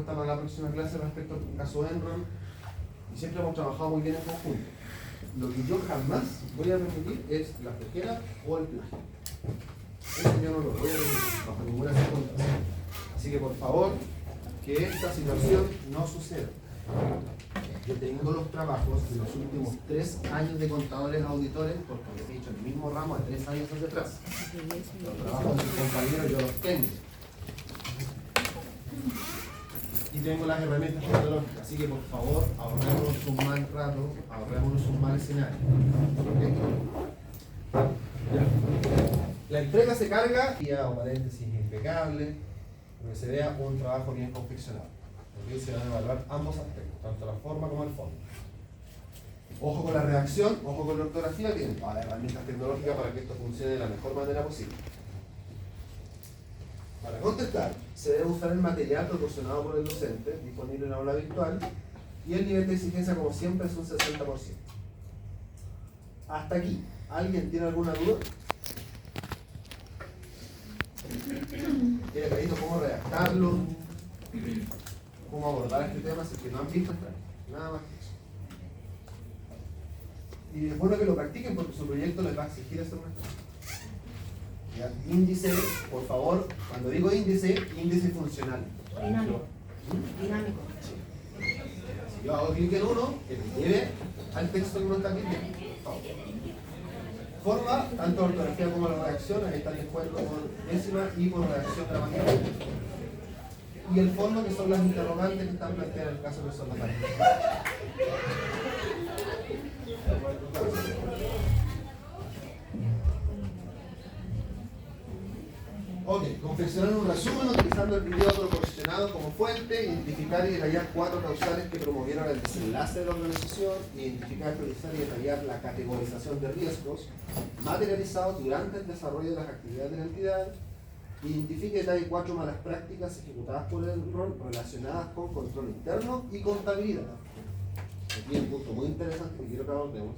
Para la próxima clase respecto al caso Enron, y siempre hemos trabajado muy bien en conjunto. Lo que yo jamás voy a permitir es la flojera o el plagio. Eso yo no lo voy a permitir bajo ninguna circunstancia. Así que por favor, que esta situación no suceda. Yo tengo los trabajos de los últimos 3 años de contadores auditores, porque les he dicho el mismo ramo de 3 años hacia atrás. Los trabajos de sus compañeros yo los tengo. Y tengo las herramientas tecnológicas, así que por favor ahorrémonos un mal rato, ahorrémonos un mal escenario. ¿Okay? La entrega se carga y hago paréntesis impecable, para que se vea un trabajo bien confeccionado. ¿Okay? Se van a evaluar ambos aspectos, tanto la forma como el fondo. Ojo con la redacción, ojo con la ortografía, tienen todas las herramientas tecnológicas para que esto funcione de la mejor manera posible. Para contestar, se debe usar el material proporcionado por el docente, disponible en la aula virtual, y el nivel de exigencia, como siempre, es un 60%. Hasta aquí. ¿Alguien tiene alguna duda? ¿Tiene pedido cómo redactarlo? ¿Cómo abordar este tema? Si es que no han visto, nada más que eso. Y es bueno que lo practiquen porque su proyecto les va a exigir hacer una cosa. Índice, por favor, cuando digo índice, índice funcional. Dinámico. Dinámico. Si yo hago clic en uno, que me lleve al texto que uno está viendo. Forma, tanto ortografía como la redacción, ahí está el descuento por décima y por redacción gramatical. Y el fondo, que son las interrogantes que están planteadas en el caso que son las páginas. Ok, confeccionar un resumen utilizando el video proporcionado como fuente, identificar y detallar 4 causales que promovieron el desenlace de la organización, identificar, priorizar y detallar la categorización de riesgos materializados durante el desarrollo de las actividades de la entidad, identifique y detalle 4 malas prácticas ejecutadas por el rol relacionadas con control interno y contabilidad. Aquí hay un punto muy interesante que quiero que abordemos.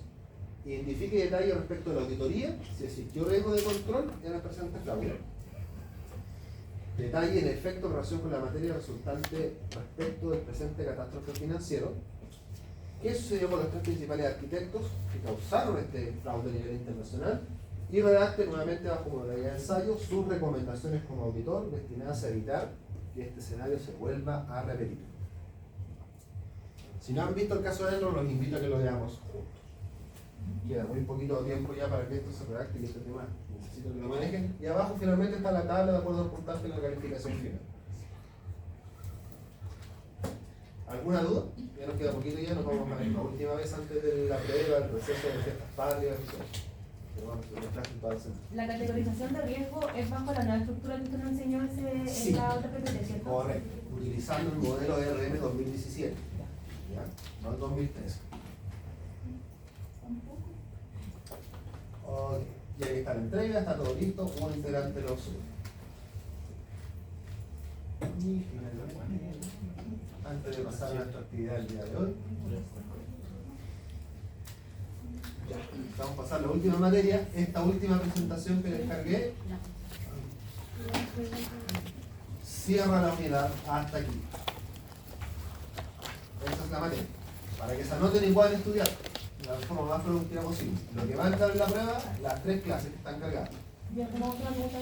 Identifique y detalle respecto de la auditoría si existió riesgo de control en el presente fraude. Detalle el efecto en relación con la materia resultante respecto del presente catástrofe financiero. ¿Qué sucedió con los 3 principales arquitectos que causaron este fraude a nivel internacional? Y redacte nuevamente bajo modalidad de ensayo sus recomendaciones como auditor destinadas a evitar que este escenario se vuelva a repetir. Si no han visto el caso de Enron, los invito a que lo veamos juntos. Queda muy poquito tiempo ya para que esto se redacte y este tema necesito que lo manejen. Y abajo finalmente está la tabla de acuerdo al puntaje de la calificación final. ¿Alguna duda? Ya nos queda poquito ya, nos vamos a ver la última vez antes de la prueba, el receso de fiestas patrias y todo. Pero bueno, la categorización de riesgo es bajo la nueva estructura que usted nos enseñó en la otra PPT, ¿cierto? Correcto, utilizando el modelo RM 2017, ¿ya? No el 2013. Okay. Y ahí está la entrega, está todo listo, un integrante lo sube. Y finalmente, antes de pasar a nuestra actividad del día de hoy, ya, vamos a pasar a la última materia, esta última presentación que les cargué. Cierra la unidad hasta aquí. Esa es la materia. Para que se anoten y puedan estudiar de la forma más productiva posible. Lo que va a entrar en la prueba, las 3 clases que están cargadas. Yo tengo otra pregunta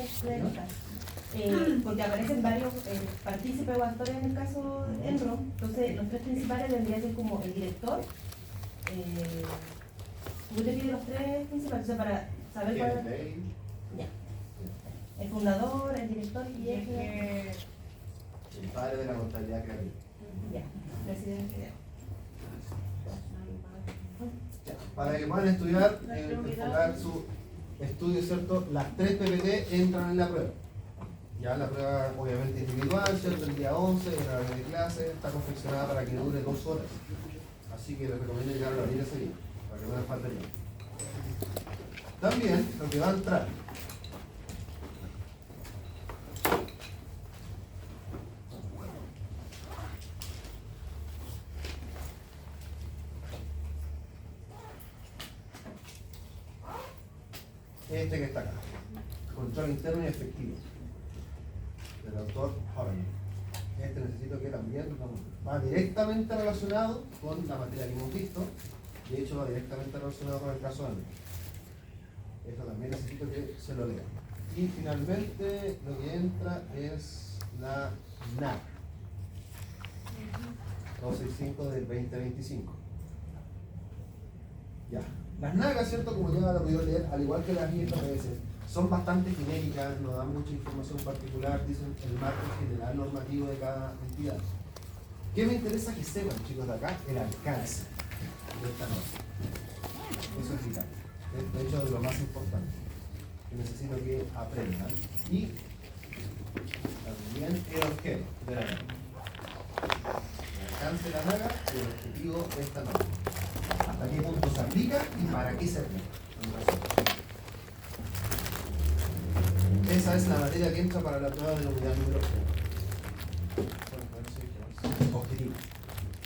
porque aparecen varios partícipes o actores en el caso de Enron. Entonces, los 3 principales vendrían a ser como el director. Usted pide los 3 principales, entonces para saber cuál es. Ya. El fundador, el director y el padre de la contabilidad creativa. Ya, presidente. Para que puedan estudiar, enfocar su estudio, ¿cierto? Las 3 PPT entran en la prueba. Ya la prueba obviamente individual, ¿cierto? El día 11, en la hora de clase, está confeccionada para que dure 2 horas. Así que les recomiendo llegar a la línea seguida, para que no les falte tiempo. También lo que va a entrar. Este que está acá. Control interno y efectivo. Del autor Horner. Este necesita necesito que también va directamente relacionado con la materia que hemos visto. De hecho, va directamente relacionado con el caso de Andrés. Esto también necesito que se lo lean. Y finalmente lo que entra es la NAC 265 del 2025. Ya. Las NAC, ¿cierto? Como ya lo pudieron leer, al igual que las IFRS, son bastante genéricas, no dan mucha información particular, dicen el marco general normativo de cada entidad. ¿Qué me interesa que sepan, chicos, de acá? El alcance de esta norma. Eso es vital. De hecho, es lo más importante que necesito que aprendan. Y también el objeto de la norma. El alcance de la norma y el objetivo de esta norma. Hasta qué punto se aplica y para qué se aplica. Esa es la materia que entra para la prueba de la unidad número 1. Objetivo.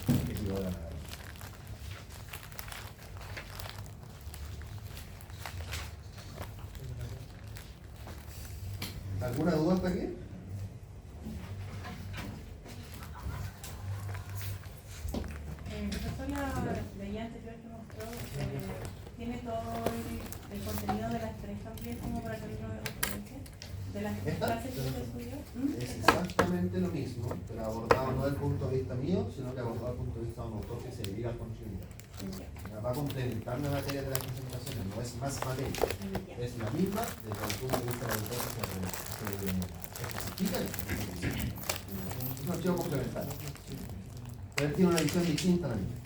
Objetivo de la norma. ¿Alguna duda hasta aquí? Profesor, la guía anterior que mostró tiene todo el contenido de las tres también como para que no me referencia de las clases que usted estudió. Es exactamente lo mismo, pero abordado no desde el punto de vista mío, sino que abordado desde el punto de vista de un autor que se dedica al conocimiento. Va a complementar la materia de las presentaciones, no es más materia, es la misma desde el punto de vista del autor que se especifica. Es un archivo complementario. Pero él tiene una visión distinta a la mía.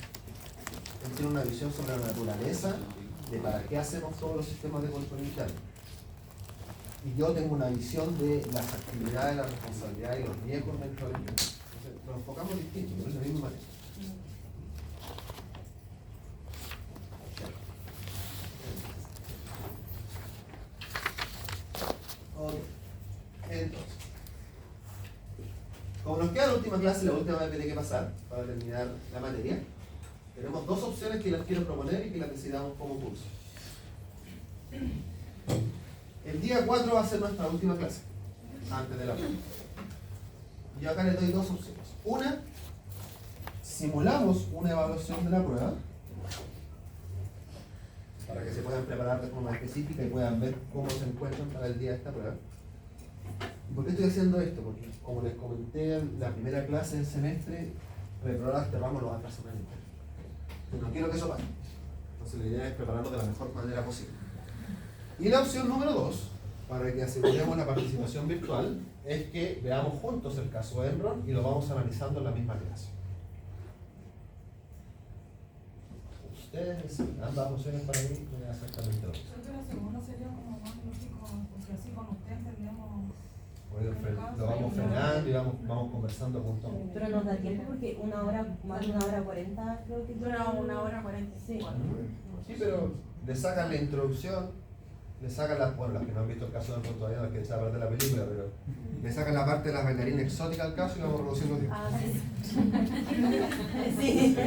Él tiene una visión sobre la naturaleza de para qué hacemos todos los sistemas de control interno. Y yo tengo una visión de las actividades, las responsabilidades y los riesgos dentro del empresa. Entonces, nos enfocamos distinto, pero es la misma materia. Okay. Entonces, como nos queda la última clase, la última vez que tiene que pasar para terminar la materia, tenemos dos opciones que las quiero proponer y que las decidamos como curso. El día 4 va a ser nuestra última clase, antes de la prueba. Y yo acá les doy dos opciones. Una, simulamos una evaluación de la prueba, para que se puedan preparar de forma específica y puedan ver cómo se encuentran para el día de esta prueba. ¿Y por qué estoy haciendo esto? Porque, como les comenté en la primera clase del semestre, reprobar este ramo lo va a atrasar un año entero. Pero no quiero que eso pase. Entonces la idea es prepararlo de la mejor manera posible. Y la opción número 2, para que aseguremos la participación virtual, es que veamos juntos el caso de Enron y lo vamos analizando en la misma clase. Ustedes, ambas opciones para mí son exactamente lo mismo. Yo creo que la segunda sería como más lógico, porque así con usted entendemos. Lo vamos frenando y vamos conversando juntos. Pero nos da tiempo porque una hora, más de 1 hora 40 creo que Dura 1 hora 40. Sí. Sí, pero le sacan la introducción, le sacan las, bueno, las que no han visto el caso de Enron todavía, no es que esa parte de la película, pero le sacan la parte de la bailarina exótica al caso y lo vamos reduciendo tiempo. Ah, sí. Sí.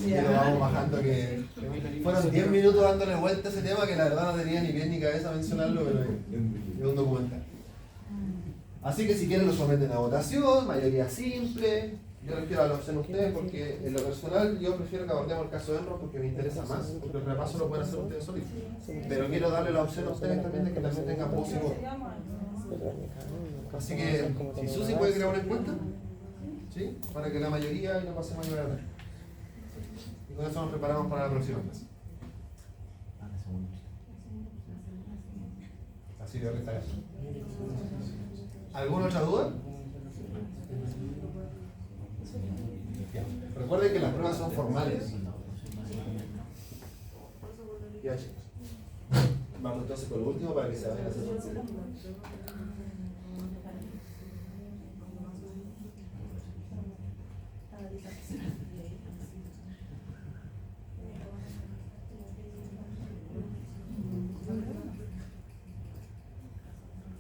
Y lo vamos bajando, que fueron 10 minutos dándole vuelta a ese tema que la verdad no tenía ni pie ni cabeza mencionarlo, pero es un documental. Así que si quieren lo someten a votación, mayoría simple. Yo les quiero dar la opción a ustedes porque en lo personal yo prefiero que abordemos el caso de Enron porque me interesa más, porque el repaso lo pueden hacer ustedes solitos. Pero quiero darle la opción a ustedes también de que también tengan voz y voto. Así que, si Susi puede crear una encuesta, ¿sí? Para que la mayoría y no pasemos a llorar. Y con eso nos preparamos para la próxima clase. Así veo que está eso. ¿Alguna otra duda? Recuerden que las pruebas son formales. Ya, chicos. Vamos entonces con lo último para que se vayan a hacer.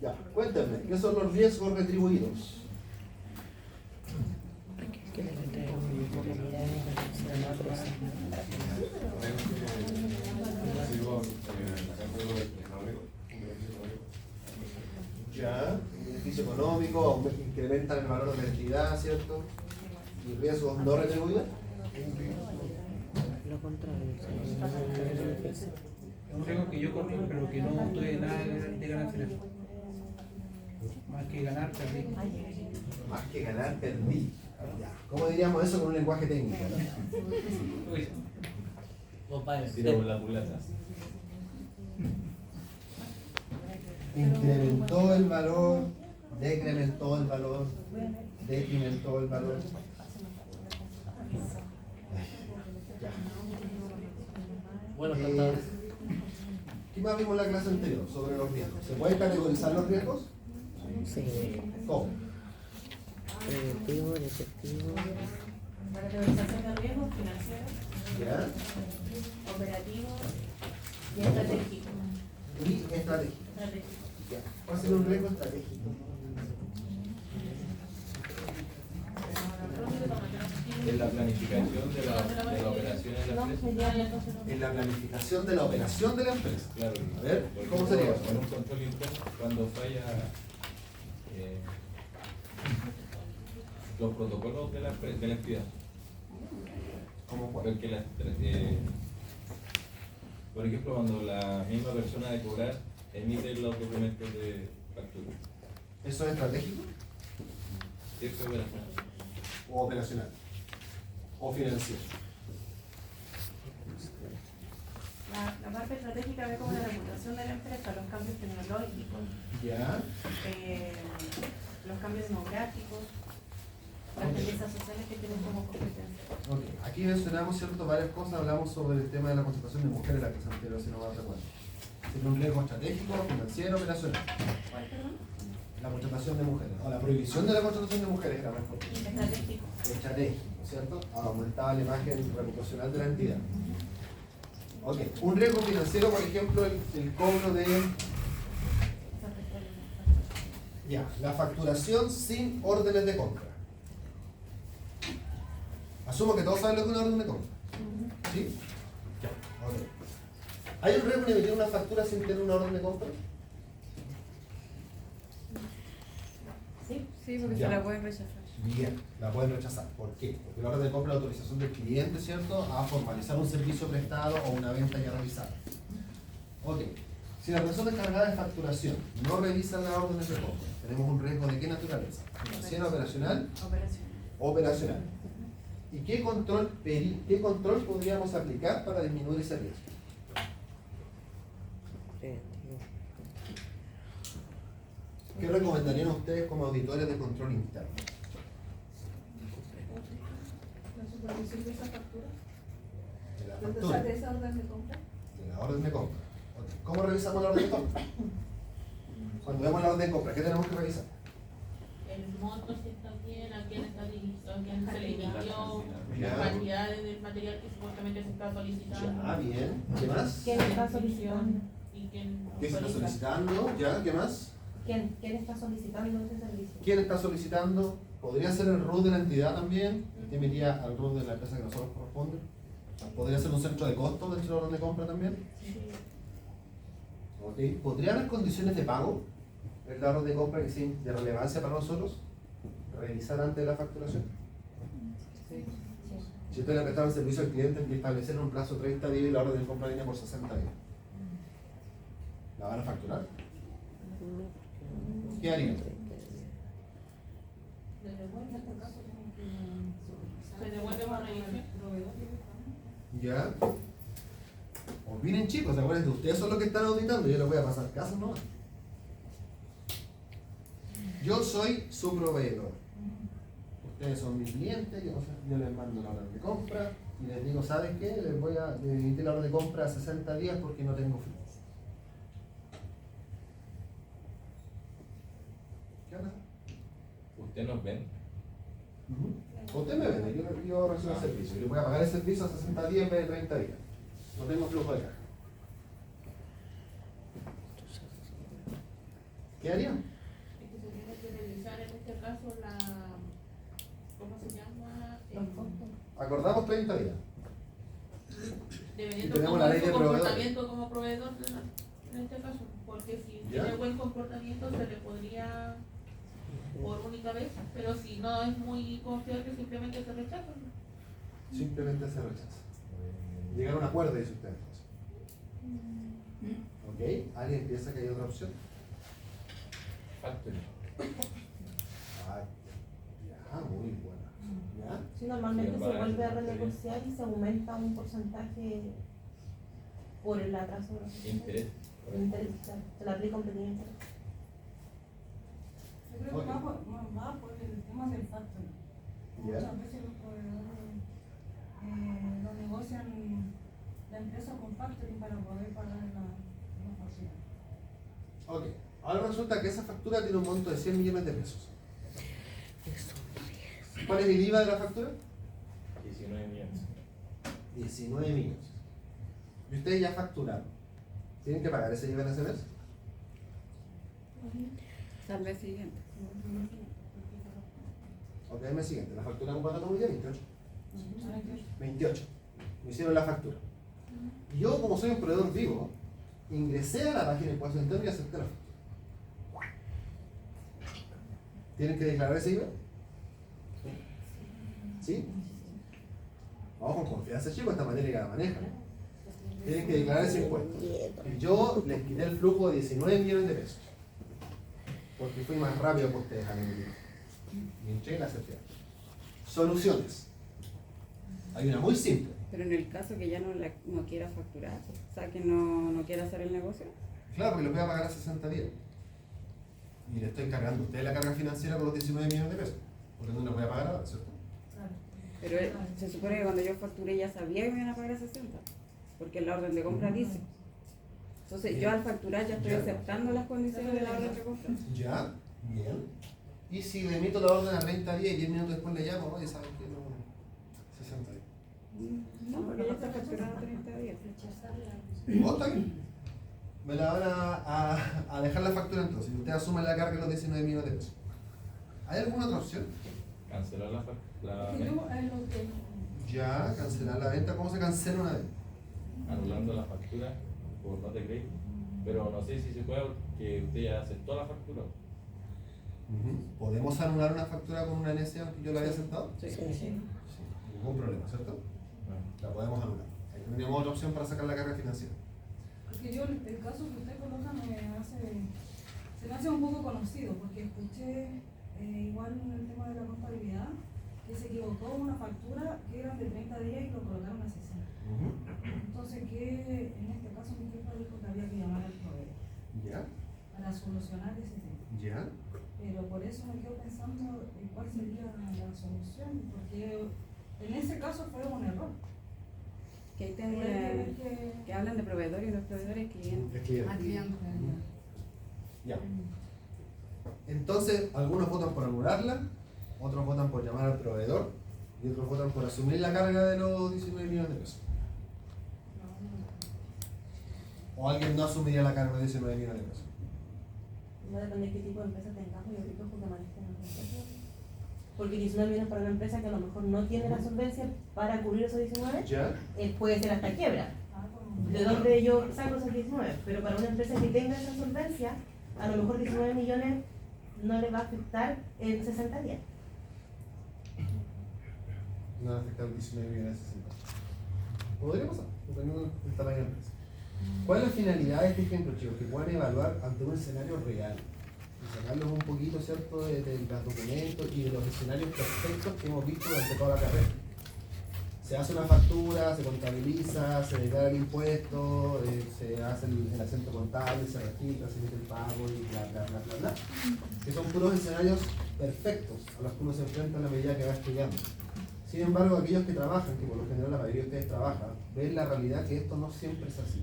Ya, cuéntame, ¿qué son los riesgos retribuidos? Ya, beneficio económico. económicos incrementan el valor de la entidad, ¿cierto? Y riesgos no retribuidos. Lo contrario. Es un riesgo que yo corro, pero que no tuve nada de ganancia en eso. Más que ganar, perdí. Más que ganar, perdí. Ya. ¿Cómo diríamos eso con un lenguaje técnico? ¿No? Uy, Tiro por la culata. Incrementó el valor, decrementó el valor, decrementó el valor. Ya. Bueno, ¿Qué más vimos en la clase anterior sobre los riesgos? ¿Se pueden categorizar los riesgos? Sí. ¿Cómo? Preventivo, detectivo. Categorización de riesgos financieros, ¿Ya? operativos y estratégicos. Y estratégico. Ya. ¿Cuál sería un riesgo estratégico? en la planificación de la operación en la empresa. En la planificación de la operación de la empresa. Claro. A ver, Por ¿cómo ejemplo, sería eso? en un control interno, cuando falla los protocolos de la entidad. ¿Cómo cuál? Porque por ejemplo, cuando la misma persona de cobrar emite los documentos de factura. ¿Eso es estratégico ¿Cierto? Operacional. o operacional? ¿O financiero? La parte estratégica ve como la reputación de la empresa, los cambios tecnológicos, ¿Ya? los cambios demográficos, las tendencias sociales que tienen como competencia. Ok, aquí mencionamos cierto varias cosas, hablamos sobre el tema de la contratación de mujeres en la clase anterior, si no me recuerdo. Sería un riesgo estratégico, financiero, operacional. ¿Cuál, perdón? La contratación de mujeres, o la prohibición de la contratación de mujeres era mejor. Estratégico. Estratégico, ¿cierto? Aumentaba la imagen reputacional de la entidad. Ok, un riesgo financiero, por ejemplo, el cobro de la facturación sin órdenes de compra. Asumo que todos saben lo que es una orden de compra. ¿Sí? Ya. Ok. ¿Hay un riesgo en emitir una factura sin tener una orden de compra? Sí, porque Ya. se la pueden rechazar. Bien, la pueden rechazar. ¿Por qué? Porque la orden de compra es la autorización del cliente, ¿cierto?, a formalizar un servicio prestado o una venta ya realizada. Ok. Si la persona encargada de facturación no revisa las órdenes de compra, tenemos un riesgo de qué naturaleza? ¿Financiero, operacional? Operacional. Operacional. ¿Y qué control podríamos aplicar para disminuir ese riesgo? Preventivo. ¿Qué recomendarían ustedes como auditores de control interno? La supervisión de esa factura. De la ¿Dónde factura, sale esa orden de compra? de la orden de compra. Ok. ¿Cómo revisamos la orden de compra? Cuando vemos la orden de compra, ¿qué tenemos que revisar? El monto si está bien, a quién está dirigido, a quién se le dirigió, Ya. las cantidades del material que supuestamente se está solicitando. Ya, bien. ¿Qué más? ¿Quién está solicitando? Y quién ¿Qué se está autoriza. solicitando? ¿Ya? ¿Qué más? ¿Quién está solicitando ese servicio? ¿Quién está solicitando? ¿Podría ser el RUT de la entidad también? ¿Usted iría al RUT de la empresa que a nosotros corresponde? ¿Podría ser un centro de costo dentro de la orden de compra también? Ok. ¿Podría haber condiciones de pago en la orden de compra que sean de relevancia para nosotros? ¿Revisar antes de la facturación? Si ustedes le prestaron servicio al cliente, hay que establecer un plazo de 30 días y la orden de compra viene por 60 días. ¿La van a facturar? ¿Qué harían? Se devuelve una revisión. ¿Ya? O vienen chicos, ¿se acuerdan? Ustedes son los que están auditando, yo les voy a pasar casos nomás. Yo soy su proveedor. Ustedes son mis clientes, yo les mando la orden de compra y les digo, ¿saben qué? Les voy a emitir la orden de compra a 60 días porque no tengo flujo. ¿Qué onda? Usted nos ven. Usted me vende, yo recibo el servicio. Yo voy a pagar el servicio a 60 días en vez de 30 días. No tengo flujo de caja. ¿Qué harían? Es que se tiene que revisar en este caso la, ¿cómo se llama? Acordamos 30 días. Dependiendo tenemos cómo la ley es de su proveedores. comportamiento como proveedor en este caso, porque si ¿Ya? tiene buen comportamiento se le podría por única vez, pero si no es muy confiable simplemente se rechaza. Simplemente se rechaza. Llegar a un acuerdo, dice usted entonces. ¿Ok? ¿Alguien piensa que hay otra opción? Factoring. Ah, ya, muy buena. ¿Ya? Sí, normalmente Sí, se vale, vuelve a está bien. renegociar y se aumenta un porcentaje por el atraso de los Interés. el interés, claro. Se le aplica un pequeño interés. Yo creo que va por el tema del factoring. Ya. Muchas veces los proveedores lo negocian la empresa con factoring para poder pagar la factura. Ok. Ahora resulta que esa factura tiene un monto de 100 millones de pesos. Eso. ¿Cuál es el IVA de la factura? 19 millones. 19 millones. Y ustedes ya facturaron. ¿Tienen que pagar ese IVA en ese mes? Al mes siguiente. Ok, el mes siguiente. La factura con cuánto como día? 28. 28. Me hicieron la factura. Y yo, como soy un proveedor vivo, ingresé a la página de impuestos internos y acepté la factura. ¿Tienen que declarar ese IVA? ¿Sí? Vamos con confianza, chicos, esta manera que la manejan. Tienen que declarar ese impuesto. Y yo les quité el flujo de 19 millones de pesos. Porque fui más rápido que ustedes al emitir. Y entregué la acepté. Soluciones. Hay una muy simple. Pero en el caso que ya no quiera facturar, o sea, que no quiera hacer el negocio. Claro, porque lo voy a pagar a 60 días. Y le estoy cargando a ustedes la carga financiera con los 19 millones de pesos. Porque no les voy a pagar ahora, ¿cierto? Claro. Pero se supone que cuando yo facturé ya sabía que me iban a pagar a 60, porque la orden de compra dice. Entonces yo al facturar ya estoy Ya. aceptando las condiciones de la orden de compra. Ya, bien. Y si le emito la orden a 30 días y 10 minutos después le llamo, oye, ¿sabes qué? No, 60 días. No, porque ya está facturado 30 días. Oh, está bien. Me la van a dejar la factura entonces. Y ustedes asumen la carga de los 19 millones de pesos. ¿Hay alguna otra opción? Cancelar la Porque yo venta. es lo que Ya, cancelar la venta. ¿Cómo se cancela una venta? Anulando la factura por no de crédito. Pero no sé si se puede porque usted ya aceptó la factura. ¿Podemos anular una factura con una NSA aunque yo la había aceptado? Sí. Sí, ningún problema, ¿cierto? La podemos anular. Ahí tenemos otra opción para sacar la carga financiera. Porque yo, el caso que usted coloca se me hace un poco conocido, porque escuché igual en el tema de la contabilidad, que se equivocó una factura que era de 30 días y lo colocaron a 60. Entonces, que en este caso mi jefa dijo que había que llamar al proveedor ¿Ya? para solucionar ese tema. ¿Ya? Pero por eso me quedo pensando en cuál sería la solución, porque en ese caso fue un error. Que ahí tengo que hablan de proveedor y los proveedores clientes. Es cliente. Ya. Entonces, algunos votan por anularla, otros votan por llamar al proveedor y otros votan por asumir la carga de los 19 millones de pesos. O alguien no asumiría la carga de 19 millones de pesos. Va a depender de qué tipo de empresa tengamos y el riesgo que manejen las empresas. Porque 19 millones para una empresa que a lo mejor no tiene la solvencia para cubrir esos 19, ¿Ya? puede ser hasta quiebra. ¿De dónde yo saco esos 19? Pero para una empresa que tenga esa solvencia, a lo mejor 19 millones no le va a afectar en 60 días. No va a afectar 19 millones de 60. Podría pasar, dependiendo del tamaño de la empresa. ¿Cuál es la finalidad de este ejemplo, chicos? Que puedan evaluar ante un escenario real. Y sacarlos un poquito, ¿cierto?, de los documentos y de los escenarios perfectos que hemos visto durante toda la carrera. Se hace una factura, se contabiliza, se declara el impuesto, se hace el acento contable, se registra, se emite el pago y bla, bla, bla, bla, bla. Que son puros escenarios perfectos a los que uno se enfrenta a la medida que va estudiando. Sin embargo, aquellos que trabajan, que por lo general la mayoría de ustedes trabajan, ven la realidad que esto no siempre es así.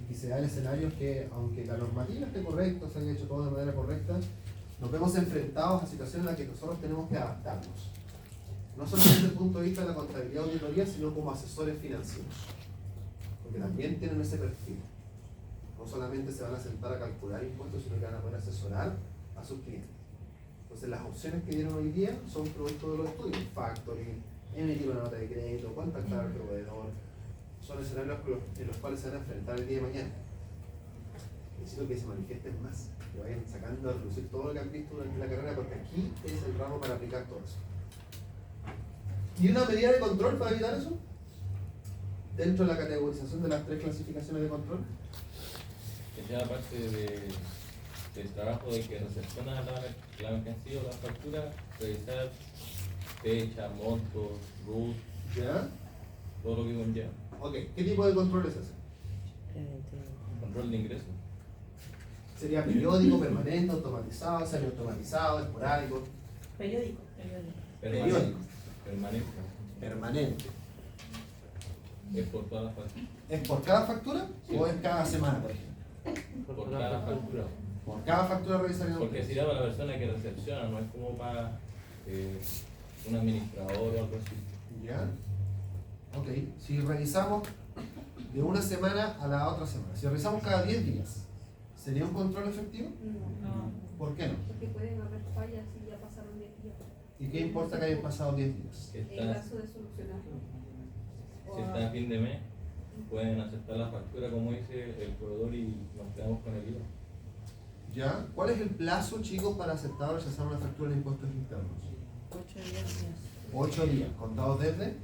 Y que se dan escenarios que, aunque la normativa esté correcta, se haya hecho todo de manera correcta, nos vemos enfrentados a situaciones en las que nosotros tenemos que adaptarnos. No solamente desde el punto de vista de la contabilidad o auditoría, sino como asesores financieros. Porque también tienen ese perfil. No solamente se van a sentar a calcular impuestos, sino que van a poder asesorar a sus clientes. Entonces las opciones que dieron hoy día son producto de los estudios. Factoring, emitir una nota de crédito, contactar al proveedor. Son escenarios en los cuales se van a enfrentar el día de mañana. Necesito que se manifiesten más. que vayan sacando a reducir todo lo que han visto durante la carrera, porque aquí es el ramo para aplicar todo eso. ¿Y una medida de control para evitar eso? Dentro de la categorización de las 3 clasificaciones de control. Que sea parte del trabajo de que recepciona la mercancía o la factura, revisar fecha, monto, RUT, ¿Ya? todo lo que conlleva. Ok, ¿qué tipo de control es ese? Control de ingresos. ¿Sería periódico, permanente, automatizado, semiautomatizado, esporádico? Periódico. Periódico. Permanente. Permanente. Es por todas las facturas. ¿Es por cada factura o es cada semana, por ejemplo? Por cada factura. Por cada factura revisaría. Porque si para la persona que recepciona, no es como para un administrador o algo así. ¿Ya? Ok, si revisamos de una semana a la otra semana, si revisamos cada 10 días, ¿sería un control efectivo? No. ¿Por qué no? Porque pueden haber fallas si ya pasaron 10 días. ¿Y qué importa que hayan pasado 10 días? Si En está, caso de solucionarlo. si está a fin de mes, pueden aceptar la factura como dice el proveedor y nos quedamos con el IVA. ¿Ya? ¿Cuál es el plazo, chicos, para aceptar o rechazar una factura de impuestos internos? 8 días 8 días, contados desde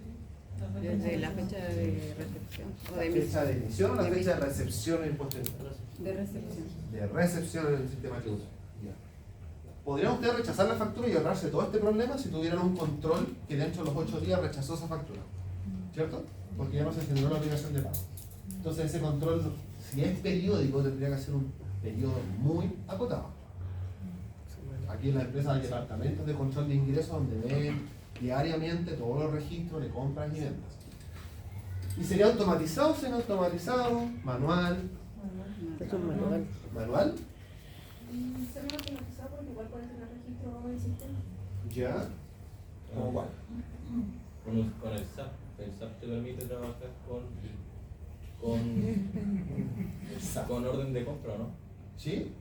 desde la fecha de recepción o la de fecha de emisión o la de fecha de recepción del impuesto interno. de recepción. De recepción en el sistema tributario. Ya. ¿Podrían ustedes rechazar la factura y ahorrarse todo este problema si tuvieran un control que dentro de los 8 días rechazó esa factura? ¿Cierto? Porque ya no se generó la obligación de pago. Entonces ese control, si es periódico, tendría que ser un periodo muy acotado. Aquí en la empresa hay departamentos de control de ingresos donde ven diariamente todos los registros de compras y ventas. ¿Y sería automatizado, semiautomatizado, manual? Es un manual. ¿Manual? Se me ha automatizado porque igual pueden tener registro en el sistema. ¿Ya? ¿Cómo cuál? Con el SAP. El SAP te permite trabajar con orden de compra, ¿no? ¿Sí?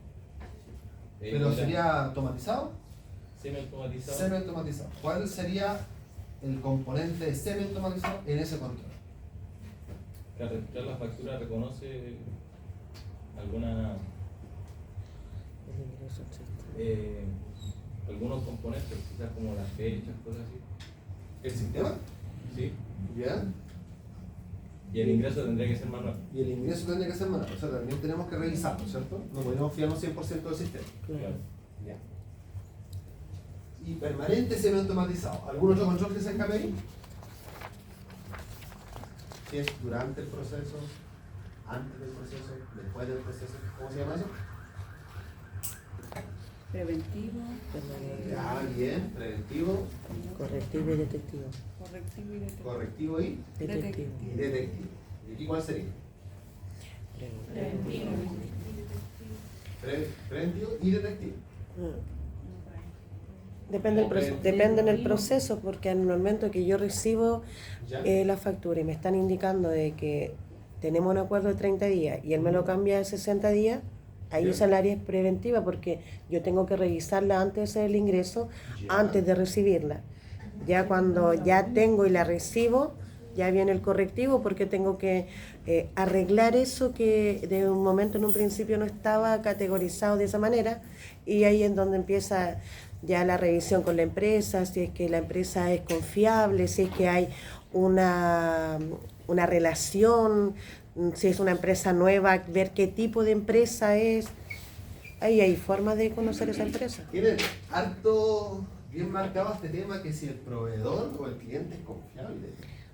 ¿Pero sería automatizado? Semi-automatizado. Semi-automatizado. ¿Cuál sería el componente semi-automatizado en ese control? Que al registrar la factura reconoce alguna algunos componentes, quizás como las fechas, cosas así. ¿El sistema? Sí. ¿Ya? Y el ingreso tendría que ser manual. Y el ingreso tendría que ser manual. O sea, también tenemos que revisarlo, ¿cierto? No podemos fiarnos 100% del sistema. Claro. Ya. Y permanente semi-automatizado. ¿Algún otro control que se escape ahí? Si es durante el proceso, antes del proceso, después del proceso. ¿Cómo se llama eso? Preventivo, Ya, bien. Preventivo, Correctivo y detectivo. correctivo y detectivo. correctivo y Detectivo. detectivo. ¿Y aquí cuál sería? Preventivo. Preventivo y detectivo. Depende en el proceso, porque en el momento que yo recibo ¿Ya? la factura y me están indicando de que tenemos un acuerdo de 30 días y él me lo cambia a 60 días, ahí Ya. esa es el área preventiva, porque yo tengo que revisarla antes de hacer el ingreso, Ya. antes de recibirla. Ya cuando ya tengo y la recibo, ya viene el correctivo, porque tengo que arreglar eso que de un momento en un principio no estaba categorizado de esa manera, y ahí es donde empieza ya la revisión con la empresa, si es que la empresa es confiable, si es que hay una relación, si es una empresa nueva, ver qué tipo de empresa es. Ahí hay formas de conocer esa empresa. Tienen harto bien marcado este tema que si el proveedor o el cliente es confiable.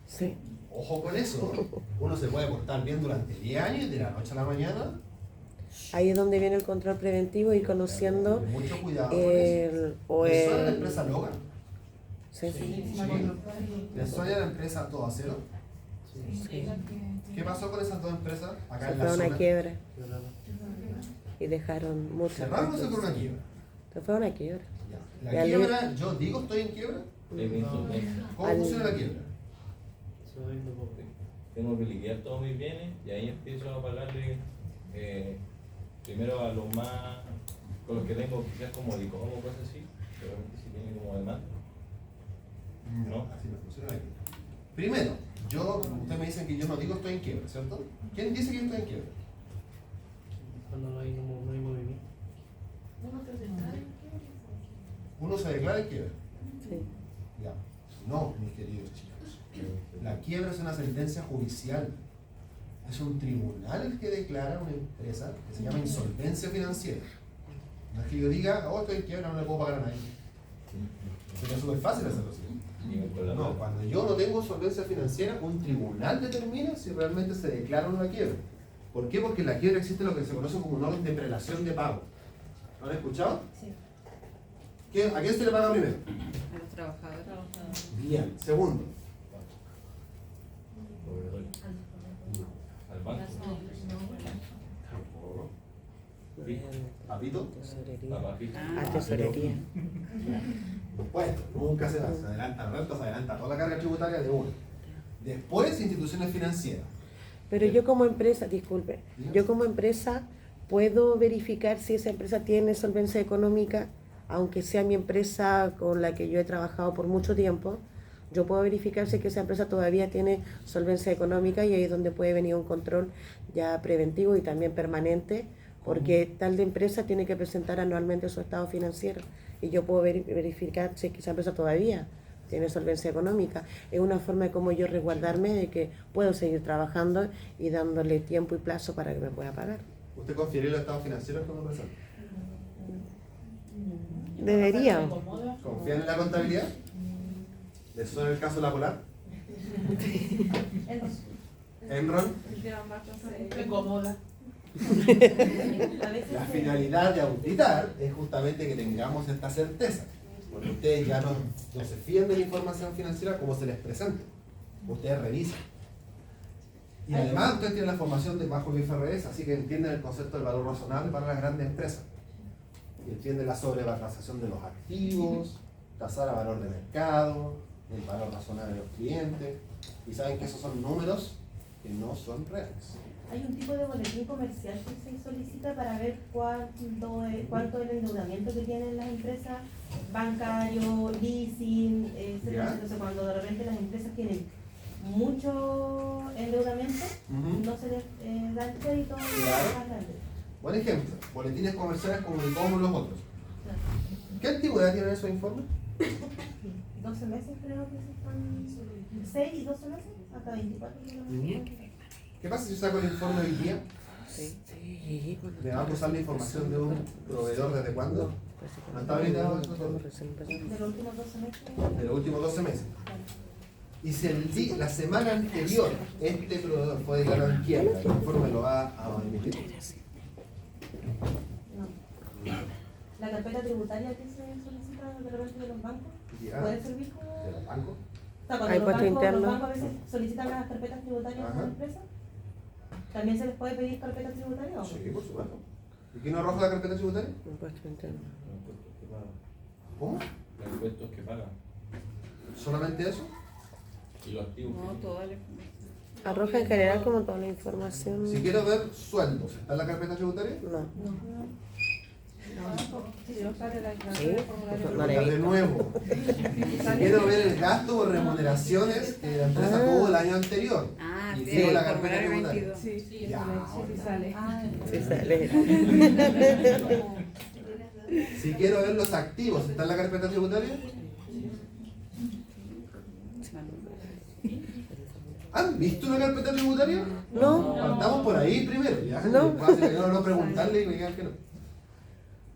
Sí. Ojo con eso. Uno se puede portar bien durante 10 años y de la noche a la mañana. Ahí es donde viene el control preventivo, ir conociendo Tener mucho cuidado con eso. ¿Les suena la empresa Logan? Sí. Sí. ¿Les suena la empresa Todo Acero? Sí. ¿Qué pasó con esas dos empresas acá Se en fue la a una zona? quiebra y dejaron muchas ¿Cerraron o se fue una quiebra? Se fue a una quiebra. Ya. Ya La le- quiebra, yo digo estoy en quiebra. ¿Cómo Al- funciona la quiebra? Tengo que liquidar todos mis bienes y ahí empiezo a pagarle primero a los más, con los que tengo quizás como licor o cosas así, pero si tiene como demanda. No. Así no funciona la quiebra. Primero, ustedes me dicen que yo no digo estoy en quiebra, ¿cierto? ¿Quién dice que yo estoy en quiebra? Cuando no hay movimiento. Uno se declara en quiebra. Sí. Ya. No, mis queridos chicos. La quiebra es una sentencia judicial. Es un tribunal el que declara una empresa que se llama insolvencia financiera. No es que yo diga, oh, estoy en quiebra, no le puedo pagar a nadie. Sería súper fácil hacerlo así. No, cuando yo no tengo solvencia financiera, un tribunal determina si realmente se declara una quiebra. ¿Por qué? Porque en la quiebra existe lo que se conoce como un orden de prelación de pago. ¿Lo han escuchado? Sí. ¿A quién se le paga primero? A los trabajadores. Bien. Segundo. Al banco. ¿Papito? Tesorería. Papito. A tesorería. Impuestos, nunca se da. Se adelanta la renta, se adelanta toda la carga tributaria de uno. Después, instituciones financieras. Pero yo como empresa, disculpe, yo como empresa puedo verificar si esa empresa tiene solvencia económica, aunque sea mi empresa con la que yo he trabajado por mucho tiempo. Yo puedo verificar si es que esa empresa todavía tiene solvencia económica, y ahí es donde puede venir un control ya preventivo y también permanente, porque tal de empresa tiene que presentar anualmente su estado financiero, y yo puedo verificar si es que esa empresa todavía tiene solvencia económica. Es una forma de cómo yo resguardarme de que puedo seguir trabajando y dándole tiempo y plazo para que me pueda pagar. ¿Usted confiere los estados financieros como empresa? Debería. ¿Confían en la contabilidad? ¿Les suena el caso de la Polar? ¿Enron? Me cómoda. La finalidad de auditar es justamente que tengamos esta certeza. Porque ustedes ya no se fían de la información financiera como se les presenta. Ustedes revisan. Y además ustedes tienen la formación bajo el IFRS, así que entienden el concepto del valor razonable para las grandes empresas. Y entienden la sobrevalorización de los activos, tasar a valor de mercado, el valor razonable de los clientes. Y saben que esos son números que no son reales. Hay un tipo de boletín comercial que se solicita para ver cuánto es el endeudamiento que tienen las empresas, bancario, leasing, etcétera. Entonces, cuando de repente las empresas tienen mucho endeudamiento, no se les da el crédito más grande. Buen ejemplo, boletines comerciales como los otros. ¿Qué antigüedad tienen esos informes? 12 meses creo que se están, 6 y 12 meses, hasta 24 meses. ¿Qué pasa si yo saco el informe hoy día? Sí. ¿Me va a usar la información de un proveedor desde cuándo? ¿No está habilitado eso? De los últimos 12 meses. De los últimos 12 meses. Y si la semana anterior este proveedor fue declarado en quiebra, ¿el informe lo va a emitir? No. La carpeta tributaria que se solicita de repente de los bancos, Ya. ¿puede servir como? ¿De los bancos? O sea, cuando Hay los puesto bancos interno. a veces solicitan las carpetas tributarias a la empresa, ¿también se les puede pedir carpeta tributaria o no? Sí, por supuesto. ¿Y quién no arroja la carpeta tributaria? Impuesto interno. Los impuestos que pagan. ¿Cómo? Los impuestos que pagan. ¿Solamente eso? Y los activos No, que toda la Arroja en general como toda la información. Si quiero ver sueldos, ¿está en la carpeta tributaria? No. Sí, yo sale la Sí, no le he De visto. nuevo. Si quiero ver el gasto o remuneraciones que la empresa tuvo el año anterior. Ah, Y sí, veo la el carpeta formulario tributaria. 22. Sí, Ya, sí sale. Sí sale. Si quiero ver los activos, ¿está en la carpeta tributaria? ¿Han visto una carpeta tributaria? No. Partamos por ahí primero, ¿ya? No. No preguntarle y me digan que no.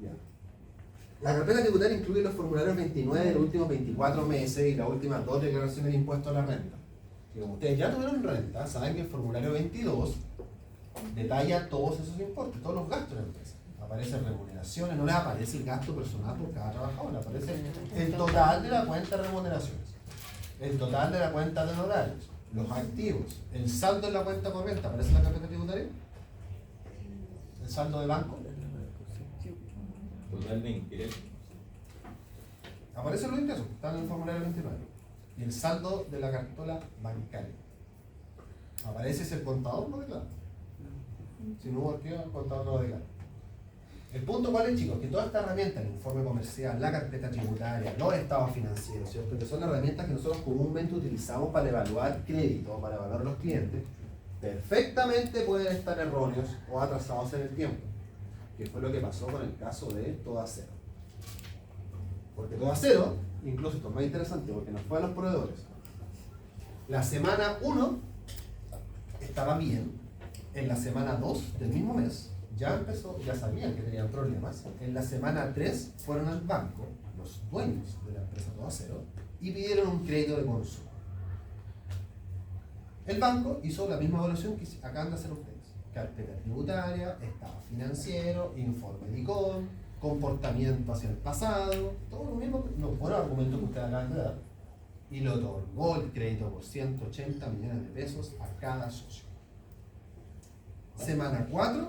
Ya. La carpeta tributaria incluye los formularios 29 de los últimos 24 meses y las últimas 2 declaraciones de impuesto a la renta. Y como ustedes ya tuvieron renta, saben que el formulario 22 detalla todos esos importes, todos los gastos de la empresa. Aparecen remuneraciones, no les aparece el gasto personal por cada trabajador, le aparece el total de la cuenta de remuneraciones, el total de la cuenta de honorarios, los activos, el saldo en la cuenta corriente. ¿Aparece en la carpeta tributaria? ¿El saldo de banco? total de ingresos. Aparecen los ingresos, están en el formulario 29. Y el saldo de la cartola bancaria. Aparece si el contador lo declara. Si no hubo archivo, el contador no lo declara. El punto cuál es, chicos, que toda esta herramienta, el informe comercial, la carpeta tributaria, los estados financieros, ¿cierto? Que son herramientas que nosotros comúnmente utilizamos para evaluar crédito, para evaluar a los clientes, perfectamente pueden estar erróneos o atrasados en el tiempo, que fue lo que pasó con el caso de Toda Cero. Porque todo a cero, incluso esto es más interesante porque nos fue a los proveedores. La semana 1 estaba bien. En la semana 2 del mismo mes ya empezó, ya sabían que tenían problemas. En la semana 3 fueron al banco, los dueños de la empresa Todo a Cero, y pidieron un crédito de consumo. El banco hizo la misma evaluación que acaban de hacer ustedes. Carpeta tributaria, estado financiero, informe de ICON, comportamiento hacia el pasado, todo lo mismo, los buenos argumentos que ustedes acaban de dar, y le otorgó el crédito por 180 millones de pesos a cada socio. Semana 4,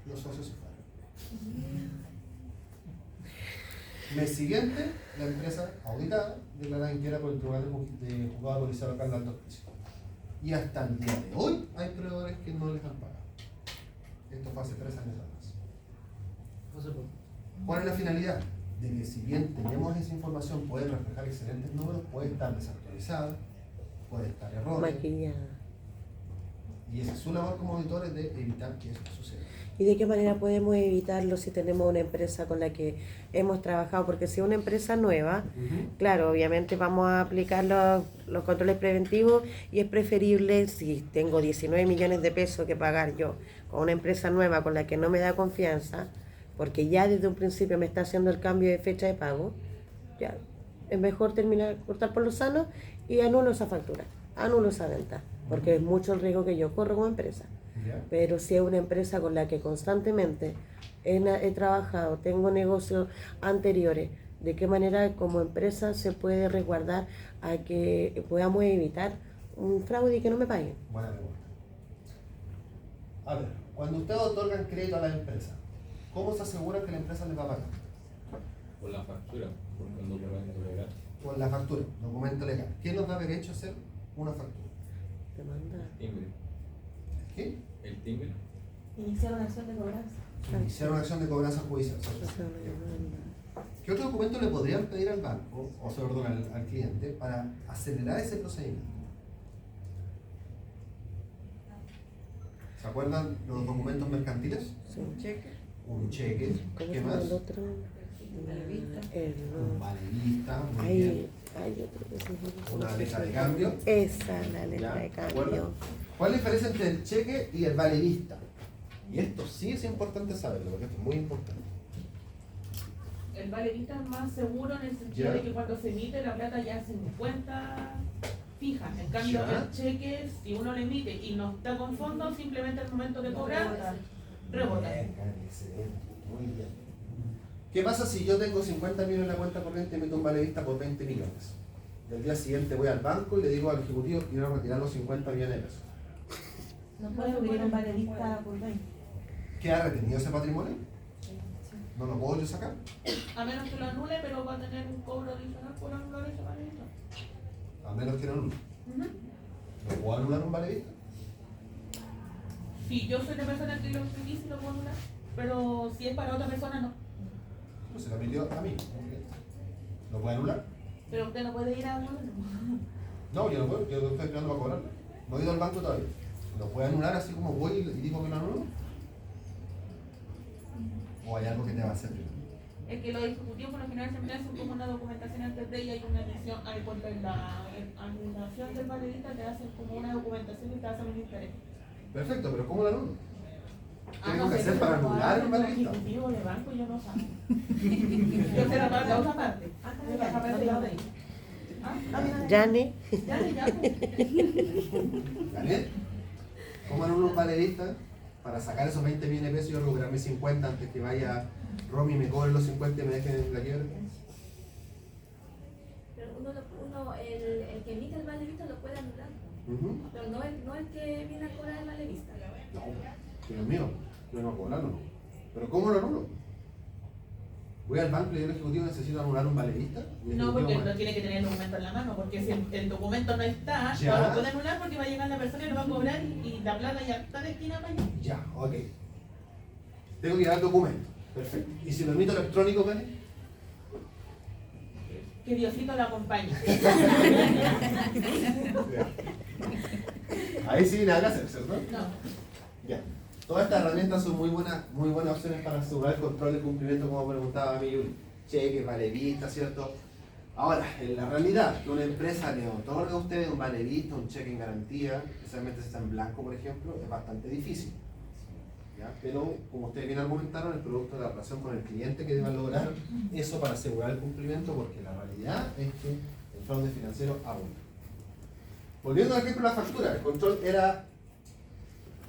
los socios se fueron. Mes siguiente, la empresa auditada declarada inquieta por el Tribunal de Juzgado Policial Local de Alto Juicio. Y hasta el día de hoy hay proveedores que no les han pagado. Esto fue hace 3 años atrás. ¿Cuál es la finalidad? De que si bien tenemos esa información, puede reflejar excelentes números, puede estar desactualizada, puede estar errónea. Maquillada. Y esa es su labor como auditores de evitar que eso suceda. ¿Y de qué manera podemos evitarlo si tenemos una empresa con la que hemos trabajado? Porque si es una empresa nueva, claro, obviamente vamos a aplicar los controles preventivos y es preferible, si tengo 19 millones de pesos que pagar yo con una empresa nueva con la que no me da confianza, porque ya desde un principio me está haciendo el cambio de fecha de pago, ya es mejor terminar, cortar por lo sano y anulo esa factura, anulo esa venta, porque es mucho el riesgo que yo corro como empresa. Pero si es una empresa con la que constantemente he trabajado, tengo negocios anteriores, ¿de qué manera como empresa se puede resguardar a que podamos evitar un fraude y que no me paguen? Buena pregunta. A ver, cuando ustedes otorgan crédito a la empresa, ¿cómo se asegura que la empresa les va a pagar? Por la factura, por un documento legal. Por la factura, documento legal. ¿Quién nos da derecho a hacer una factura? Demanda. Timbre. ¿Qué? El timbre. Iniciar una acción de cobranza. Iniciar una acción de cobranza judicial. ¿Qué otro documento le podrían pedir al banco, o sea, perdón, al cliente, para acelerar ese procedimiento? ¿Se acuerdan los documentos mercantiles? Sí. Un cheque. Un cheque. ¿Cómo ¿Qué se llama más? el otro? Un valevista. Muy Hay bien. otro que se llama. Una letra de cambio. Esa, la letra ¿Ya? de ¿De acuerdo? cambio. ¿Cuál es la diferencia entre el cheque y el valevista? Y esto sí es importante saberlo, porque esto es muy importante. El valevista es más seguro en el sentido Ya. de que cuando se emite la plata ya se encuentra fija. En cambio, Ya. el cheque, si uno lo emite y no está con fondo, simplemente al momento de cobrar, rebota. Excelente, muy bien. ¿Qué pasa si yo tengo 50 millones en la cuenta corriente y meto un valevista por 20 millones? Y al día siguiente voy al banco y le digo al ejecutivo que quiero retirar los 50 millones de pesos. No puede pedir un valevista por 20. ¿Queda retenido ese patrimonio? ¿No lo puedo yo sacar? A menos que lo anule, pero va a tener un cobro adicional por anular ese valevista. A menos que no anule. ¿No puedo anular un valevista? Si yo soy la persona que lo escribí, sí lo puedo anular. Pero si es para otra persona, no. Pues se lo pidió a mí. ¿Lo puede anular? Pero usted no puede ir a anularlo. No, yo no puedo, yo estoy esperando para cobrarlo. No he ido al banco todavía. ¿Lo puede anular así como voy y digo que lo anulo? ¿O hay algo que te va a hacer primero? Es que los ejecutivos por lo general siempre hacen como una documentación antes de ella y una edición, por la anulación del valevista te hacen como una documentación y te hacen un interés. Perfecto, pero ¿cómo lo anulo? ¿Qué tengo no que sé, hacer para anular un el valevista? ejecutivo de banco yo no sé. Yo sé la otra parte. Yo la parte de ahí. Yanni. Ya. ¿Vale? ¿Cómo anulo un valevista? Para sacar esos 20 millones de pesos y yo recuperarme 50 antes que vaya Romy y me cobre los 50 y me dejen en la quiebra. Pero el que emite el valevista lo puede anular. Pero no el que viene a cobrar el valevista. No, que no es mío, yo no puedo cobrarlo. ¿Pero cómo lo anulo? Voy al banco y le digo al ejecutivo, necesito anular un valevista. Y el No, ejecutivo porque me- no tiene que tener el documento en la mano, porque si el documento no está, Ya. no lo puede anular porque va a llegar la persona y lo va a cobrar y la plata ya está destinada para allá. Ya, ok. Tengo que llevar el documento. Perfecto. ¿Y si lo emito electrónico, Karen? Que Diosito lo acompañe. Ahí sí nada que hacer, ¿cierto? No. Ya. Todas estas herramientas son muy buenas opciones para asegurar el control del cumplimiento, como preguntaba a mí Yuri. cheques, vale vista, ¿cierto? Ahora, en la realidad, que una empresa le otorga a ustedes un vale vista, un cheque en garantía, especialmente si está en blanco, por ejemplo, es bastante difícil. ¿Ya? Pero, como ustedes bien argumentaron, el producto de la relación con el cliente que deben lograr eso para asegurar el cumplimiento, porque la realidad es que el fraude financiero abunda. Volviendo al ejemplo de la factura, el control era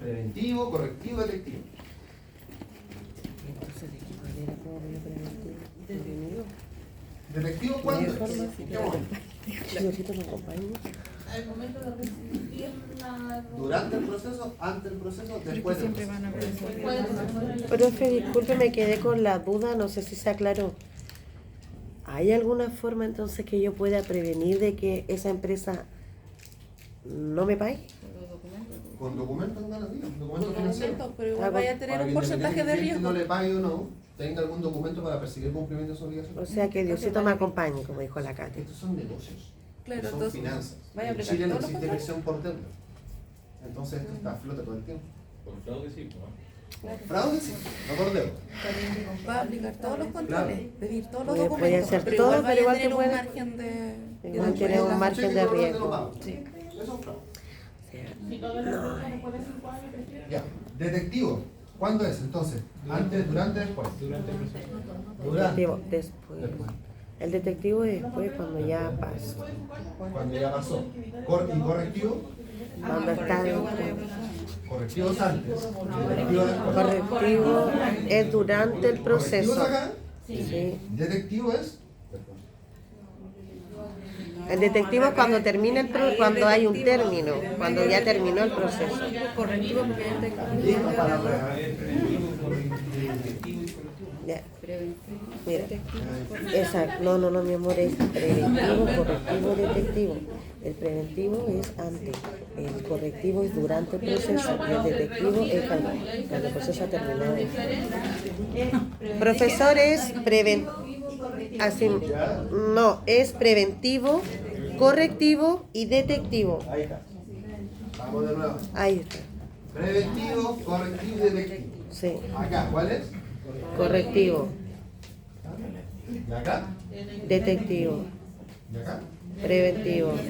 preventivo, correctivo, detectivo. Entonces, ¿de qué manera puedo ver preventivo? ¿Detectivo cuándo? ¿De qué forma? ¿Qué momento? Diosito me acompañe. Al momento de recibir la... ¿Durante el proceso, ante el proceso, después del proceso? Después del proceso. Profe, disculpe, me quedé con la duda, no sé si se aclaró. ¿Hay alguna forma entonces que yo pueda prevenir de que esa empresa no me pague? Con documentos no lo digo, documentos financieros. Pero igual vaya a tener Para un que porcentaje de independientemente riesgo. no le pague o no, tenga algún documento para perseguir el cumplimiento de su obligación. O sea, que Diosito me acompañe, como dijo la Katy. Estos son negocios, Claro, son entonces, finanzas. ¿vaya a En aplicar Chile no todos los existe controles? elección por deuda. Entonces esto está a flote todo el tiempo. Por fraude sí, ¿no? Por fraude sí, no por deuda. Va a aplicar todos los controles, pedir todos los Puede documentos, hacer pero todo, igual pero vaya a igual tener te un puede- margen de... Igual tiene un margen de riesgo. Sí. Eso es fraude. O sea, Si toda la empresa después de 5 años prefiere. Ya, detectivo. ¿Cuándo es entonces? ¿Antes, durante, después? Durante el proceso. detectivo, después. El detectivo es después cuando ya pasa. Cuando ya pasó. ¿Y correctivo? Cuando está Correctivo es antes. Detectivo después. correctivo es durante el ¿Correctivo es proceso. acá? Sí. Detectivo es El detectivo es cuando termina cuando hay un término, cuando ya terminó el proceso. Correctivo porque ya te... listo para Preventivo, correctivo y correctivo. Ya. Mira, exacto, no, mi amor, es preventivo, correctivo, detectivo. El preventivo es antes, el correctivo es durante el proceso y el detectivo es cuando el proceso ha terminado. Profesor es así, no, es preventivo, correctivo y detectivo. Ahí está. Vamos de nuevo. Ahí está, Preventivo, correctivo y detectivo. sí, Acá, ¿cuál es? correctivo, ¿Y acá? detectivo, ¿Y acá? preventivo. Por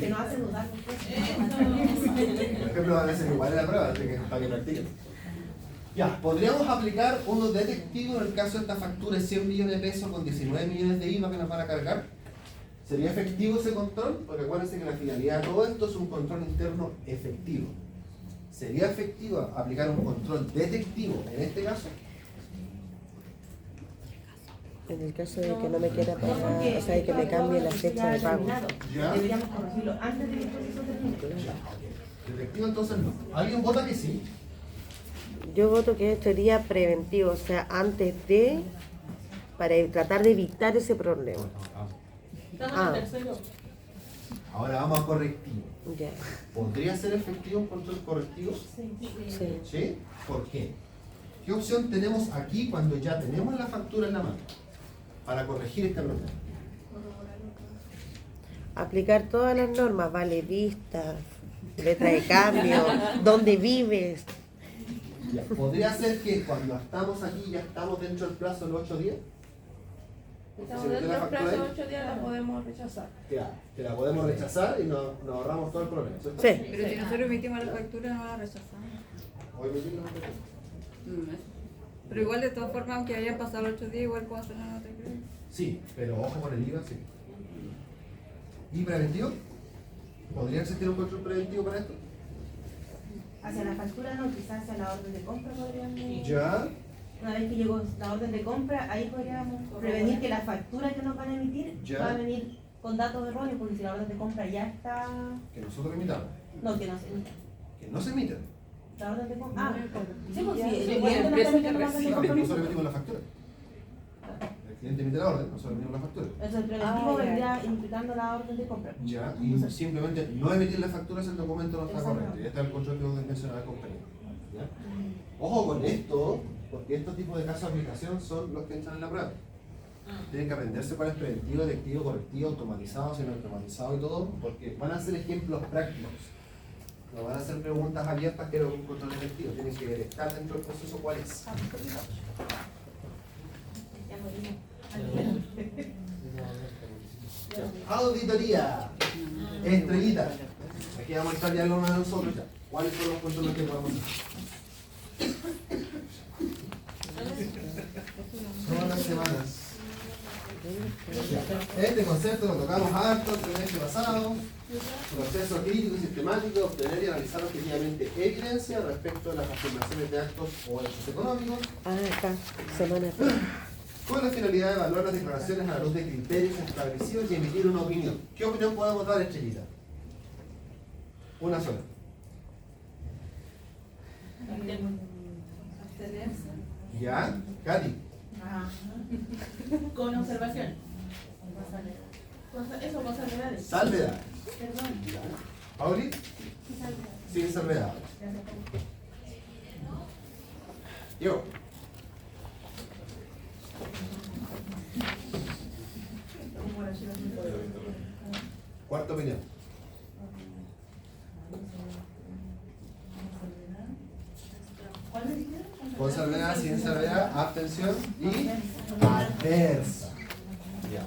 ejemplo, van a ser igual en la prueba, así que para que practiquen. Ya, podríamos aplicar unos detectivos en el caso de esta factura de 100 millones de pesos con 19 millones de IVA que nos van a cargar. ¿Sería efectivo ese control? Porque acuérdense que la finalidad de todo esto es un control interno efectivo. ¿Sería efectivo aplicar un control detectivo en este caso? En el caso de que no me quiera pagar, o sea, de que me cambie la fecha de pago. ¿Ya? Deberíamos corregirlo antes de que el proceso termine. Detectivo entonces no. ¿Alguien vota que sí? Yo voto que sería preventivo, o sea, antes de, para tratar de evitar ese problema. Estamos Ah. en el tercero. Ahora vamos a correctivo. Ya, ¿Podría ser efectivo un control correctivo? sí. ¿Sí? ¿Por qué? ¿Qué opción tenemos aquí cuando ya tenemos la factura en la mano para corregir este problema? Aplicar todas las normas, vale vista, letra de cambio, dónde vives. Ya, ¿podría ser que cuando estamos aquí ya estamos dentro del plazo de los 8 días? Estamos ¿Se metió dentro la del factura plazo ahí? de 8 días, la podemos rechazar. Que la podemos rechazar y nos ahorramos todo el problema, ¿cierto? Sí. Pero si nosotros emitimos la factura, no la rechazamos. Hoy me digo, Pero igual, de todas formas, aunque hayan pasado 8 días, igual puedo hacer la nota de crédito. sí, pero ojo con el IVA, sí. ¿Y preventivo? ¿Podría existir un control preventivo para esto? Hacia la factura no, quizás hacia la orden de compra podríamos... Ya. Una vez que llegó la orden de compra, ahí podríamos prevenir que la factura que nos van a emitir Ya. va a venir con datos erróneos, porque si la orden de compra ya está... Que nosotros emitamos. No, que no se emita. Que no se emiten. La orden de compra... Ah, sí, pues sí, Sí, el la cliente no empresa está que emitiendo la orden de recibe. compra. Nosotros emitimos la factura. El cliente emite la orden, nosotros emitimos la factura. Entonces el preventivo vendría implicando la orden de compra. Ya, y simplemente no emitir las facturas, el documento no está Exacto. correcto. Y este es el control que vos mencionaba el compañero. ¿Ya? Ojo con esto, porque estos tipos de casos de aplicación son los que entran en la prueba. Tienen que aprenderse cuál es preventivo, detectivo, correctivo, automatizado, semi-automatizado y todo, porque van a ser ejemplos prácticos. No van a ser preguntas abiertas que un control efectivo. Tienen que detectar dentro del proceso cuál es. Ya morimos. Auditoría. Estrellita. Aquí vamos a estar ya uno de nosotros ya. ¿Cuáles son los puntos en los que podemos hacer? Todas las semanas. Ya. Este concepto lo tocamos harto el trimestre pasado. Proceso crítico y sistemático de obtener y analizar objetivamente evidencia respecto a las afirmaciones de actos o hechos económicos. Acá, semana 3. Con la finalidad de evaluar las declaraciones a la luz de criterios establecidos y emitir una opinión. ¿Qué opinión podemos dar, Estrellita? Una sola. Abstenerse. ¿Ya? Katy. Con observación. Eso, con salvedades. Salvedad. Perdón. ¿Ya? Pauli. Sin salvedad. Yo. Cuarta opinión. ¿Cuál me dijeron? Con salvedad, sin salvedad, abstención y adversa. Ya.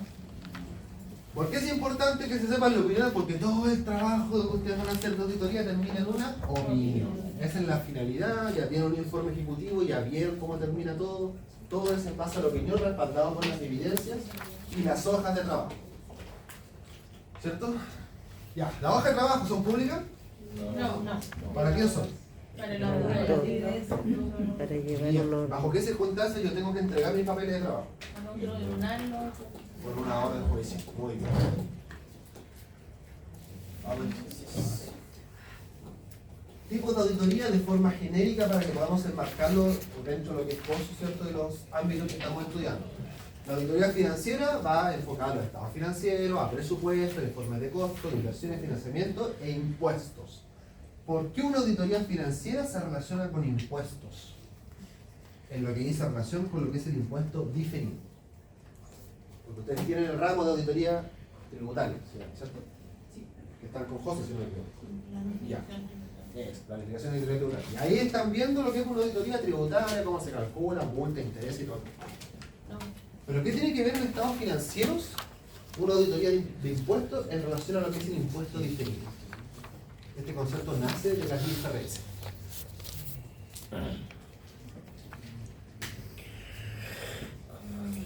¿Por qué es importante que se sepan la opinión? Porque todo el trabajo que ustedes van a hacer de auditoría termina en una opinión. Esa es la finalidad, ya tienen un informe ejecutivo, ya vieron cómo termina todo. Todo es en base a la opinión, respaldado por las evidencias y las hojas de trabajo. ¿Cierto? Ya, ¿las hojas de trabajo son públicas? No. ¿Para quién son? Para el Para otro. llevar Bien. unos... ¿Bajo qué circunstancias yo tengo que entregar mis papeles de trabajo? Con otro tribunal, Por una orden judicial. Muy bien. Tipos de auditoría de forma genérica para que podamos enmarcarlo dentro de lo que es COSO, ¿cierto? De los ámbitos que estamos estudiando. La auditoría financiera va enfocada a los estados financieros, a presupuestos, informes de costos, inversiones, financiamiento e impuestos. ¿Por qué una auditoría financiera se relaciona con impuestos? En lo que dice relación con lo que es el impuesto diferido. Porque ustedes tienen el ramo de auditoría tributaria, ¿cierto? Sí. Que están con José, si no me equivoco. Ya. Es, planificación de auditoría tributaria. Y ahí están viendo lo que es una auditoría tributaria, cómo se calcula, multa, interés y todo. Pero ¿qué tiene que ver en estados financieros una auditoría de impuestos en relación a lo que es el impuesto diferido? Este concepto nace de las IFRS.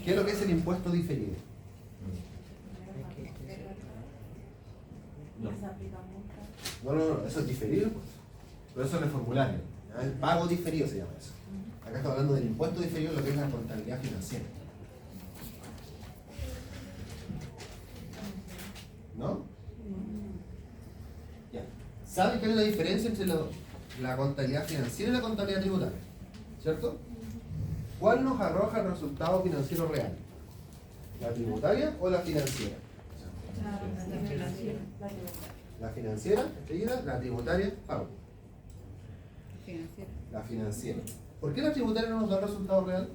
¿Qué es lo que es el impuesto diferido? No, eso es diferido, pues. Pero eso es el formulario. ¿Ya? El pago diferido se llama eso. Acá estamos hablando del impuesto diferido, lo que es la contabilidad financiera. ¿No? Ya. ¿Saben que hay una diferencia entre la contabilidad financiera y la contabilidad tributaria? ¿Cierto? ¿Cuál nos arroja el resultado financiero real? ¿La tributaria o la financiera? La financiera, la tributaria, pago. La financiera. ¿Por qué la tributaria no nos da el resultado real?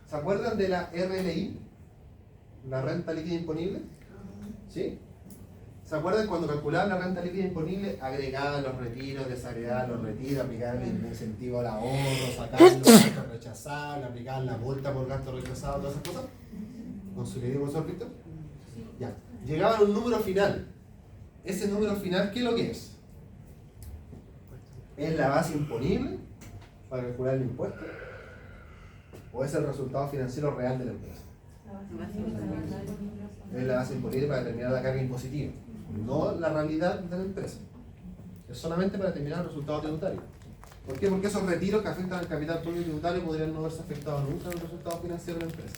¿Se acuerdan de la RLI? La renta líquida imponible. ¿Sí? ¿Se acuerdan cuando calculaban la renta líquida imponible? Agregaban los retiros, desagregaban los retiros, aplicaban el incentivo al ahorro, sacaban los gastos rechazados, aplicaban la multa por gasto rechazado, todas esas cosas. ¿Con su ley, profesor Víctor? Ya. Llegaban a un número final. Ese número final, ¿qué es lo que es? ¿Es la base imponible para calcular el impuesto? ¿O es el resultado financiero real de la empresa? Es la base imponible para determinar la carga impositiva, no la realidad de la empresa. Es solamente para determinar el resultado tributario. ¿Por qué? Porque esos retiros que afectan al capital propio tributario podrían no haberse afectado nunca en el resultado financiero de la empresa.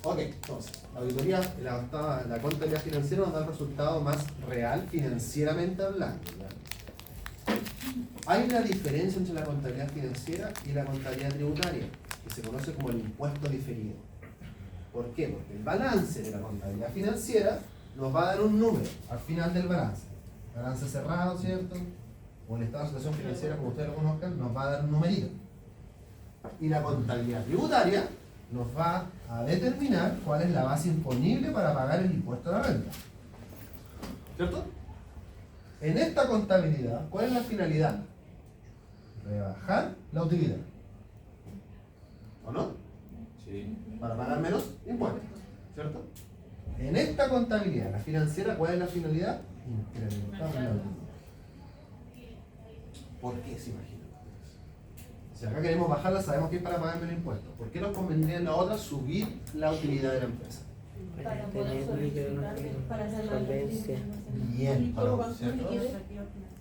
Ok, entonces, la auditoría, la contabilidad financiera nos da el resultado más real financieramente hablando. ¿Ya? Hay una diferencia entre la contabilidad financiera y la contabilidad tributaria, que se conoce como el impuesto diferido. ¿Por qué? Porque el balance de la contabilidad financiera nos va a dar un número al final del balance. Balance cerrado, ¿cierto? O el estado de situación financiera, como ustedes lo conozcan, nos va a dar un numerito. Y la contabilidad tributaria nos va a determinar cuál es la base imponible para pagar el impuesto a la renta. ¿Cierto? En esta contabilidad, ¿cuál es la finalidad? Rebajar la utilidad. ¿o no? Sí. Para pagar menos impuestos, ¿cierto? En esta contabilidad, la financiera, ¿cuál es la finalidad? Incrementar la utilidad. ¿Por qué se imaginan? Si acá queremos bajarla, sabemos que es para pagar menos impuestos. ¿Por qué nos convendría en la otra subir la utilidad de la empresa? Para poder solicitar, para hacer la solvencia. Bien, ¿cierto?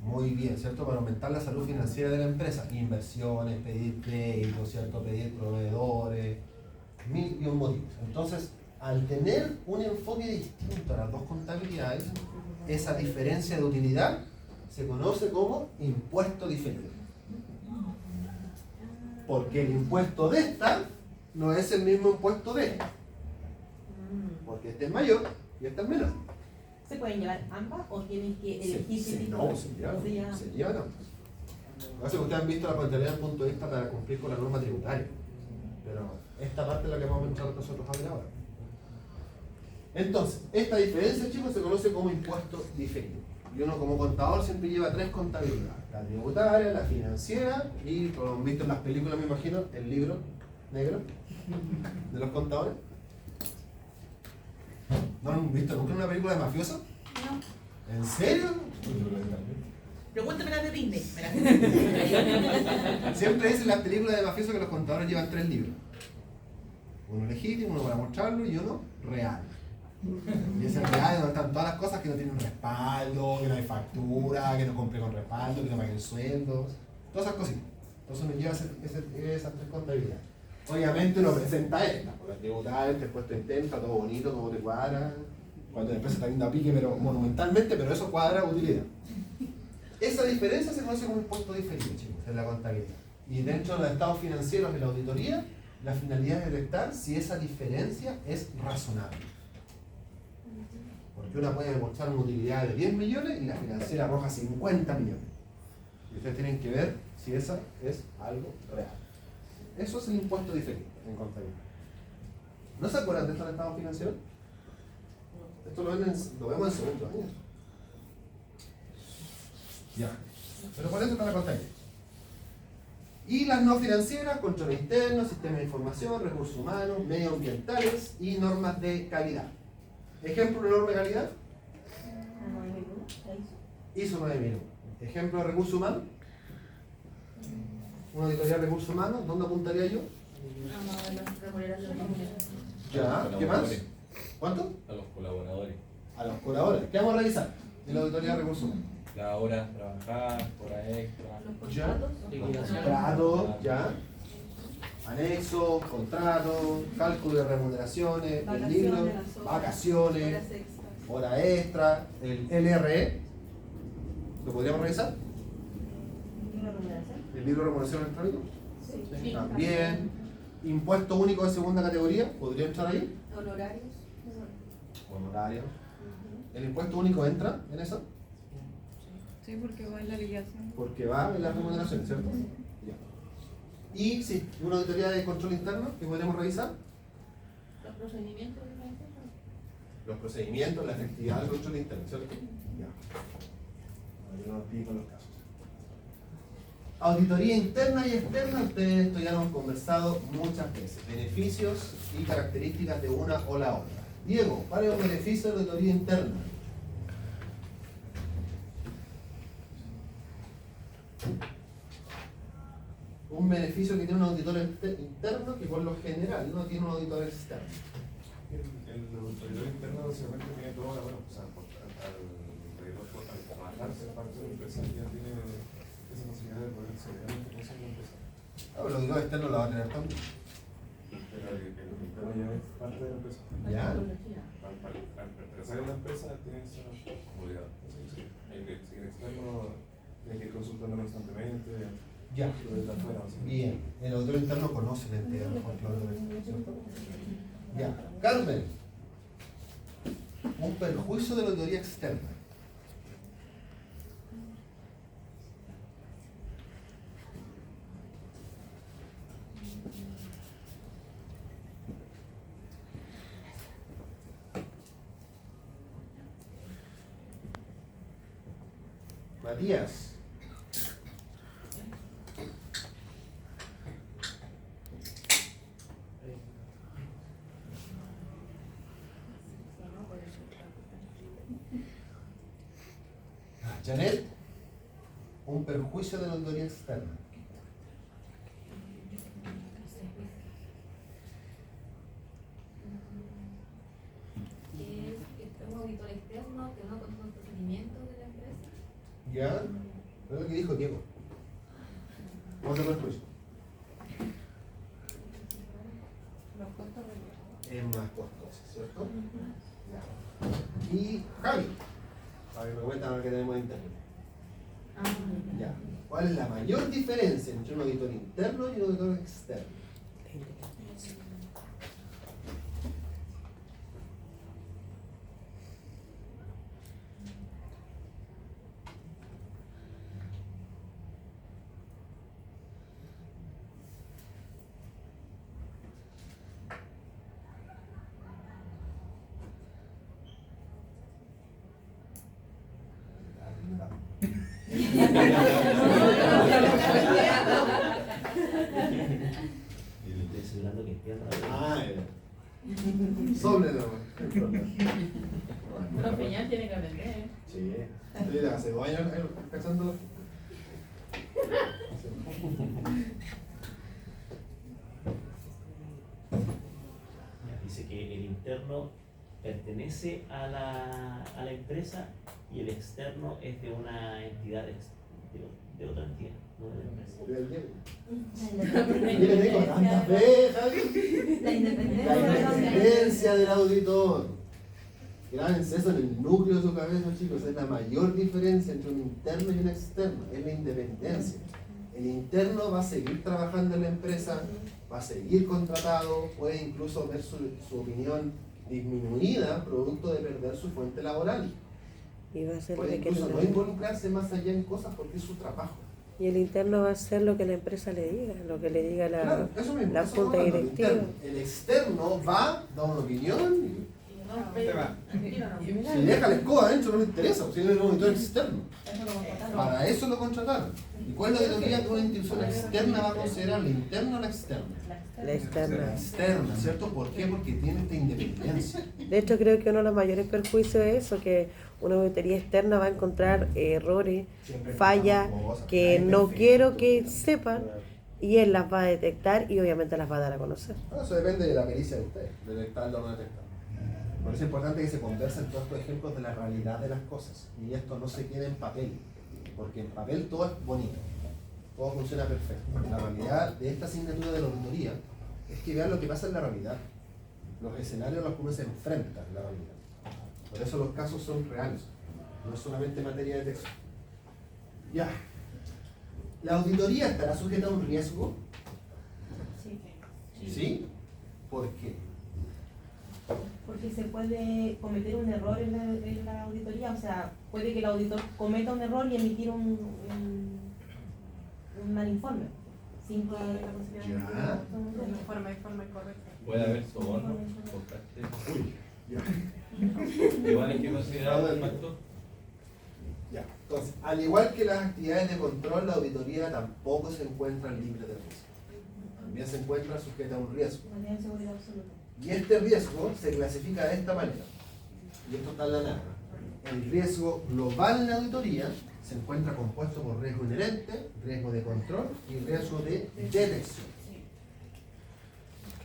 Muy bien, ¿cierto? Para aumentar la salud financiera de la empresa. Inversiones, pedir créditos, ¿cierto? Pedir proveedores, mil y un motivos. Entonces, al tener un enfoque distinto a las dos contabilidades, esa diferencia de utilidad se conoce como impuesto diferido. Porque el impuesto de esta no es el mismo impuesto de esta. Porque este es mayor y este es menor. ¿Se pueden llevar ambas o tienen que elegir qué tipo? No, se llevan ambas. Lo que pasa es que ustedes han visto la contabilidad desde el punto de vista para cumplir con la norma tributaria. Pero esta parte es la que vamos a entrar nosotros a ver ahora. Entonces, esta diferencia, chicos, se conoce como impuesto diferido. Y uno como contador siempre lleva tres contabilidades. La tributaria, la financiera y, como han visto en las películas, me imagino, el libro negro de los contadores. ¿No han visto nunca una película de mafioso? No. ¿En serio? Pregúntame la de Disney. Siempre dicen las películas de mafioso que los contadores llevan tres libros. Uno legítimo, uno para mostrarlo y uno real. Y ese real donde están todas las cosas que no tienen respaldo, que no hay factura, que no compré con respaldo, que no paguen sueldos, todas esas cositas. Entonces uno lleva esas tres contabilidades. Obviamente uno presenta esta, por la tributaria, el puesto interno, está todo bonito, todo te cuadra. Cuando la empresa está viendo a pique, pero monumentalmente, pero eso cuadra utilidad. Esa diferencia se conoce como impuesto diferido, chicos, en la contabilidad. Y dentro de los estados financieros de la auditoría, la finalidad es detectar si esa diferencia es razonable. Porque una puede demostrar una utilidad de 10 millones y la financiera arroja 50 millones. Y ustedes tienen que ver si esa es algo real. Eso es el impuesto diferido en contabilidad. ¿No se acuerdan de esto en el estado financiero? Esto lo vemos en segundo año. Ya. Pero por eso está la contabilidad. Y las no financieras, control interno, sistema de información, recursos humanos, medioambientales y normas de calidad. Ejemplo de norma de calidad. ISO 9001. Ejemplo de recursos humanos. Una auditoría de recursos humanos, ¿dónde apuntaría yo? Ya, ¿qué más? ¿Cuánto? A los colaboradores. A los colaboradores. ¿Qué vamos a revisar en la auditoría de recursos humanos? Las horas trabajadas, horas extra. Ya. Contratos, ya. Anexos, contratos, cálculo de remuneraciones, el libro, vacaciones, hora extra, el LRE. ¿Lo podríamos revisar? ¿El libro de remuneración electrónico? Sí. También. Impuesto único de segunda categoría, ¿podría entrar ahí? Honorarios. Honorarios. ¿El impuesto único entra en eso? Sí, porque va en la liquidación. Porque va en la remuneración, ¿cierto? Ya. Y sí, una auditoría de control interno que podríamos revisar. Los procedimientos de la empresa. Los procedimientos, la efectividad del control interno, ¿cierto? Ya. Ahora yo no explico los casos. Auditoría interna y externa, ustedes esto ya lo hemos conversado muchas veces. Beneficios y características de una o la otra. Diego, ¿cuál es un beneficio de la auditoría interna? Un beneficio que tiene un auditor interno que por lo general no tiene un auditor externo. El auditor interno básicamente tiene toda la buena, o sea, al trabajarse parte de la empresa ya tiene esa posibilidad de poder acceder a la información de la empresa. Claro, el auditor externo lo va a tener también. Pero el interno ya es parte de la empresa. ¿Ya? Para empezar en la empresa tiene esa comodidad. El externo tiene que ir consultando constantemente. Ya. Bien, el auditor interno conoce la entidad mejor que el auditor externo, ¿cierto? Ya. Carmen, un perjuicio de la auditoría externa. Matías. Janet, un perjuicio de la auditoría externa. Es un auditor externo que no conoce los procedimientos de la empresa. ¿Ya? Es lo que dijo Diego. Otro perjuicio. Los costos de Es más costoso, ¿cierto? Ya. Y Javi, para que me cuentan lo que tenemos interno. Ya. ¿Cuál es la mayor diferencia entre un auditor interno y un auditor externo? Estoy asegurando que pierda. Ah, sobre nomás. Los Peñal tiene que aprender, ¿eh? Sí. Sí, hace 2 años pensando. Dice que el interno pertenece a la empresa y el externo es de una entidad, de otra entidad, no de la empresa. Mire, tengo tantas veces, Javi. La La independencia. independencia del auditor. Grábense eso en el núcleo de su cabeza, chicos. Es la mayor diferencia entre un interno y un externo. Es la independencia. El interno va a seguir trabajando en la empresa, va a seguir contratado, puede incluso ver su opinión disminuida producto de perder su fuente laboral. Y va a ser lo Puede que incluso no quiera. involucrarse más allá en cosas porque es su trabajo. Y el interno va a hacer lo que la empresa le diga, lo que le diga Claro, eso mismo, la eso junta estamos hablando, directiva. interno. El externo va, da una opinión y Te va. si deja la escoba adentro no le interesa, si no es un auditor externo. Para eso lo contrataron. ¿Y cuál es la auditoría que una institución externa va a considerar? ¿La interna o la externa? La La externa. externa, ¿cierto? ¿Por qué? Porque tiene esta independencia. De hecho, creo que uno de los mayores perjuicios es eso, que una auditoría externa va a encontrar errores, Siempre fallas encontramos cosas, que nadie no perfecto. quiero que sepan y él las va a detectar y obviamente las va a dar a conocer. Bueno, eso depende de la pericia de ustedes, detectarlo o no detectarlo. Por eso es importante que se conversen todos estos ejemplos de la realidad de las cosas. Y esto no se quede en papel, porque en papel todo es bonito, todo funciona perfecto. La realidad de esta asignatura de la auditoría es que vean lo que pasa en la realidad, los escenarios a los que uno se enfrenta en la realidad. Por eso los casos son reales, no es solamente materia de texto. Ya. ¿La auditoría estará sujeta a un riesgo? ¿Sí? ¿Por qué? Porque se puede cometer un error en la auditoría, o sea, puede que el auditor cometa un error y emitir un mal informe, sin que la consideración Ya. El informe correcto. Puede haber soborno por parte. Uy, ya. Igual hay que considerar el factor. Ya. Entonces, al igual que las actividades de control, la auditoría tampoco se encuentra libre de riesgo. También se encuentra sujeta a un riesgo. no tiene seguridad absoluta. Y este riesgo se clasifica de esta manera. Y esto está en la narra. El riesgo global en la auditoría se encuentra compuesto por riesgo inherente, riesgo de control y riesgo de detección.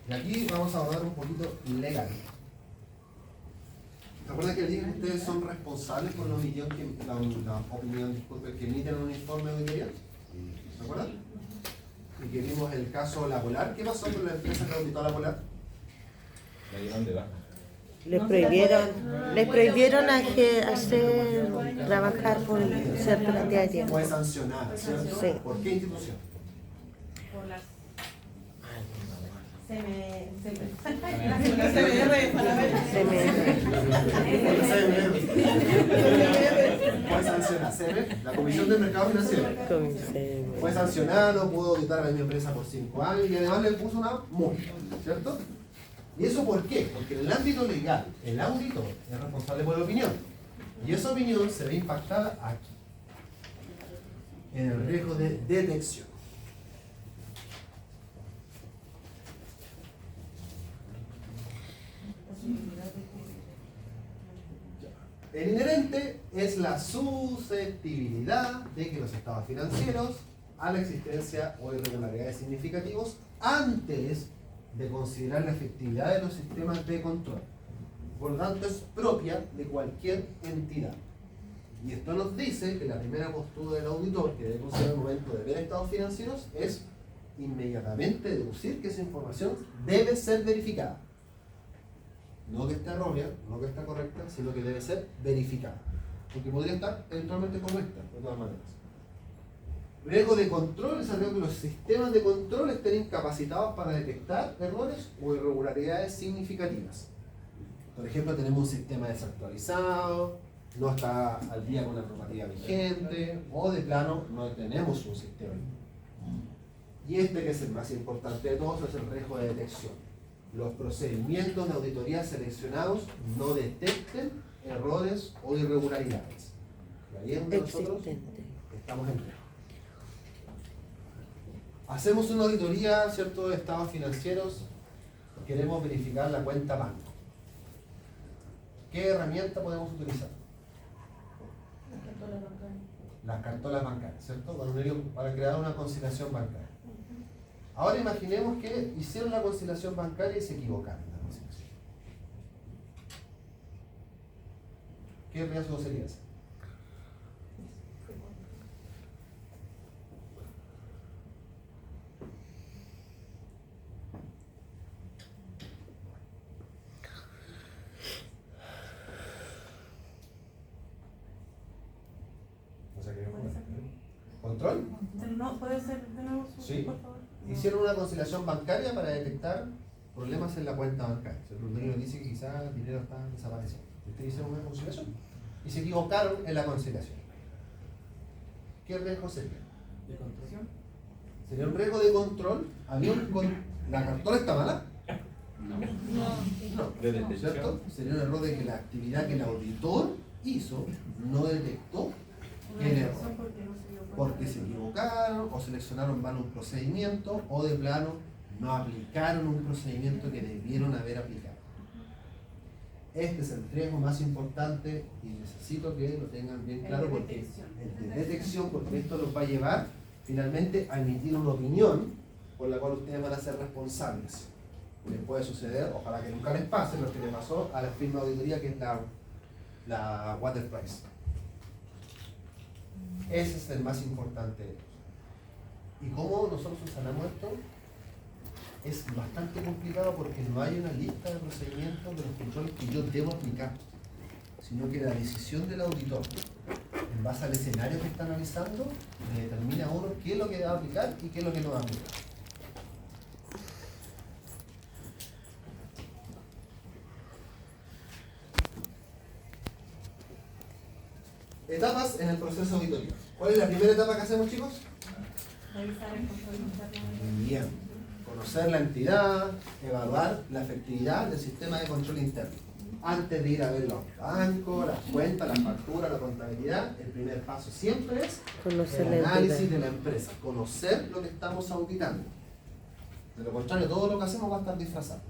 Y aquí vamos a abordar un poquito legal. ¿Se acuerdan que dije que ustedes son responsables por la opinión disculpe, que emiten un informe de auditoría? ¿Se acuerdan? Y que vimos el caso La Polar. ¿Qué pasó con la empresa que auditó a La Polar? La llevan de baja. Les No se la prohibieron hacer trabajar por cierta cantidad de tiempo. Fue sancionada, ¿cierto? Sí. ¿Por qué institución? Por las Fue sancionada. ¿CMR? La Comisión del Mercado Financiero. Fue sancionada, no pudo auditar a la misma empresa por 5 años y además le puso una multa, ¿cierto? ¿Y eso por qué? Porque en el ámbito legal, el auditor es responsable por la opinión. Y esa opinión se ve impactada aquí, en el riesgo de detección. El inherente es la susceptibilidad de que los estados financieros a la existencia o irregularidades significativos antes de considerar la efectividad de los sistemas de control. Por lo tanto, es propia de cualquier entidad. Y esto nos dice que la primera postura del auditor que debe considerar al momento de ver estados financieros es inmediatamente deducir que esa información debe ser verificada. No que esté errónea, no que esté correcta, sino que debe ser verificada. Porque podría estar eventualmente correcta, de todas maneras. Riesgo de control es el riesgo que los sistemas de control estén incapacitados para detectar errores o irregularidades significativas. Por ejemplo, tenemos un sistema desactualizado, no está al día con la normativa vigente, o de plano no tenemos un sistema. Y este, que es el más importante de todos, es el riesgo de detección. Los procedimientos de auditoría seleccionados no detecten errores o irregularidades. Y ahí es donde nosotros estamos en riesgo. Hacemos una auditoría, ¿cierto?, de estados financieros, queremos verificar la cuenta banco. ¿Qué herramienta podemos utilizar? Las cartolas bancarias, ¿cierto? Para crear una conciliación bancaria. Ahora imaginemos que hicieron la conciliación bancaria y se equivocaron en la conciliación. ¿Qué riesgo sería ese? ¿Control? No, ¿puede ser de nuevo su, Sí. por favor? Hicieron una conciliación bancaria para detectar problemas en la cuenta bancaria. El dueño dice que quizás el dinero está desapareciendo. Ustedes hicieron una conciliación y se equivocaron en la conciliación. ¿Qué riesgo sería? ¿De control? ¿Sería un riesgo de control? ¿La cartola está mala? No. De detección. ¿Cierto? Sería un error de que la actividad que el auditor hizo no detectó el error. Porque se equivocaron o seleccionaron mal un procedimiento o de plano no aplicaron un procedimiento que debieron haber aplicado. Este es el riesgo más importante y necesito que lo tengan bien claro, porque el de detección, porque esto los va a llevar finalmente a emitir una opinión por la cual ustedes van a ser responsables. Les puede suceder, ojalá que nunca les pase lo que le pasó a la firma de auditoría, que es la Water Price. Ese es el más importante de todos. ¿Y cómo nosotros sanamos esto? Es bastante complicado porque no hay una lista de procedimientos de los controles que yo debo aplicar, sino que la decisión del auditor, en base al escenario que está analizando, le determina a uno qué es lo que va a aplicar y qué es lo que no va a aplicar. Etapas en el proceso de auditoría. ¿Cuál es la primera etapa que hacemos, chicos? Revisar el control interno. Bien. Conocer la entidad, evaluar la efectividad del sistema de control interno. Antes de ir a ver los bancos, las cuentas, las facturas, la contabilidad, el primer paso siempre es Conocer el la análisis entidad. de la empresa, conocer lo que estamos auditando. De lo contrario, todo lo que hacemos va a estar disfrazado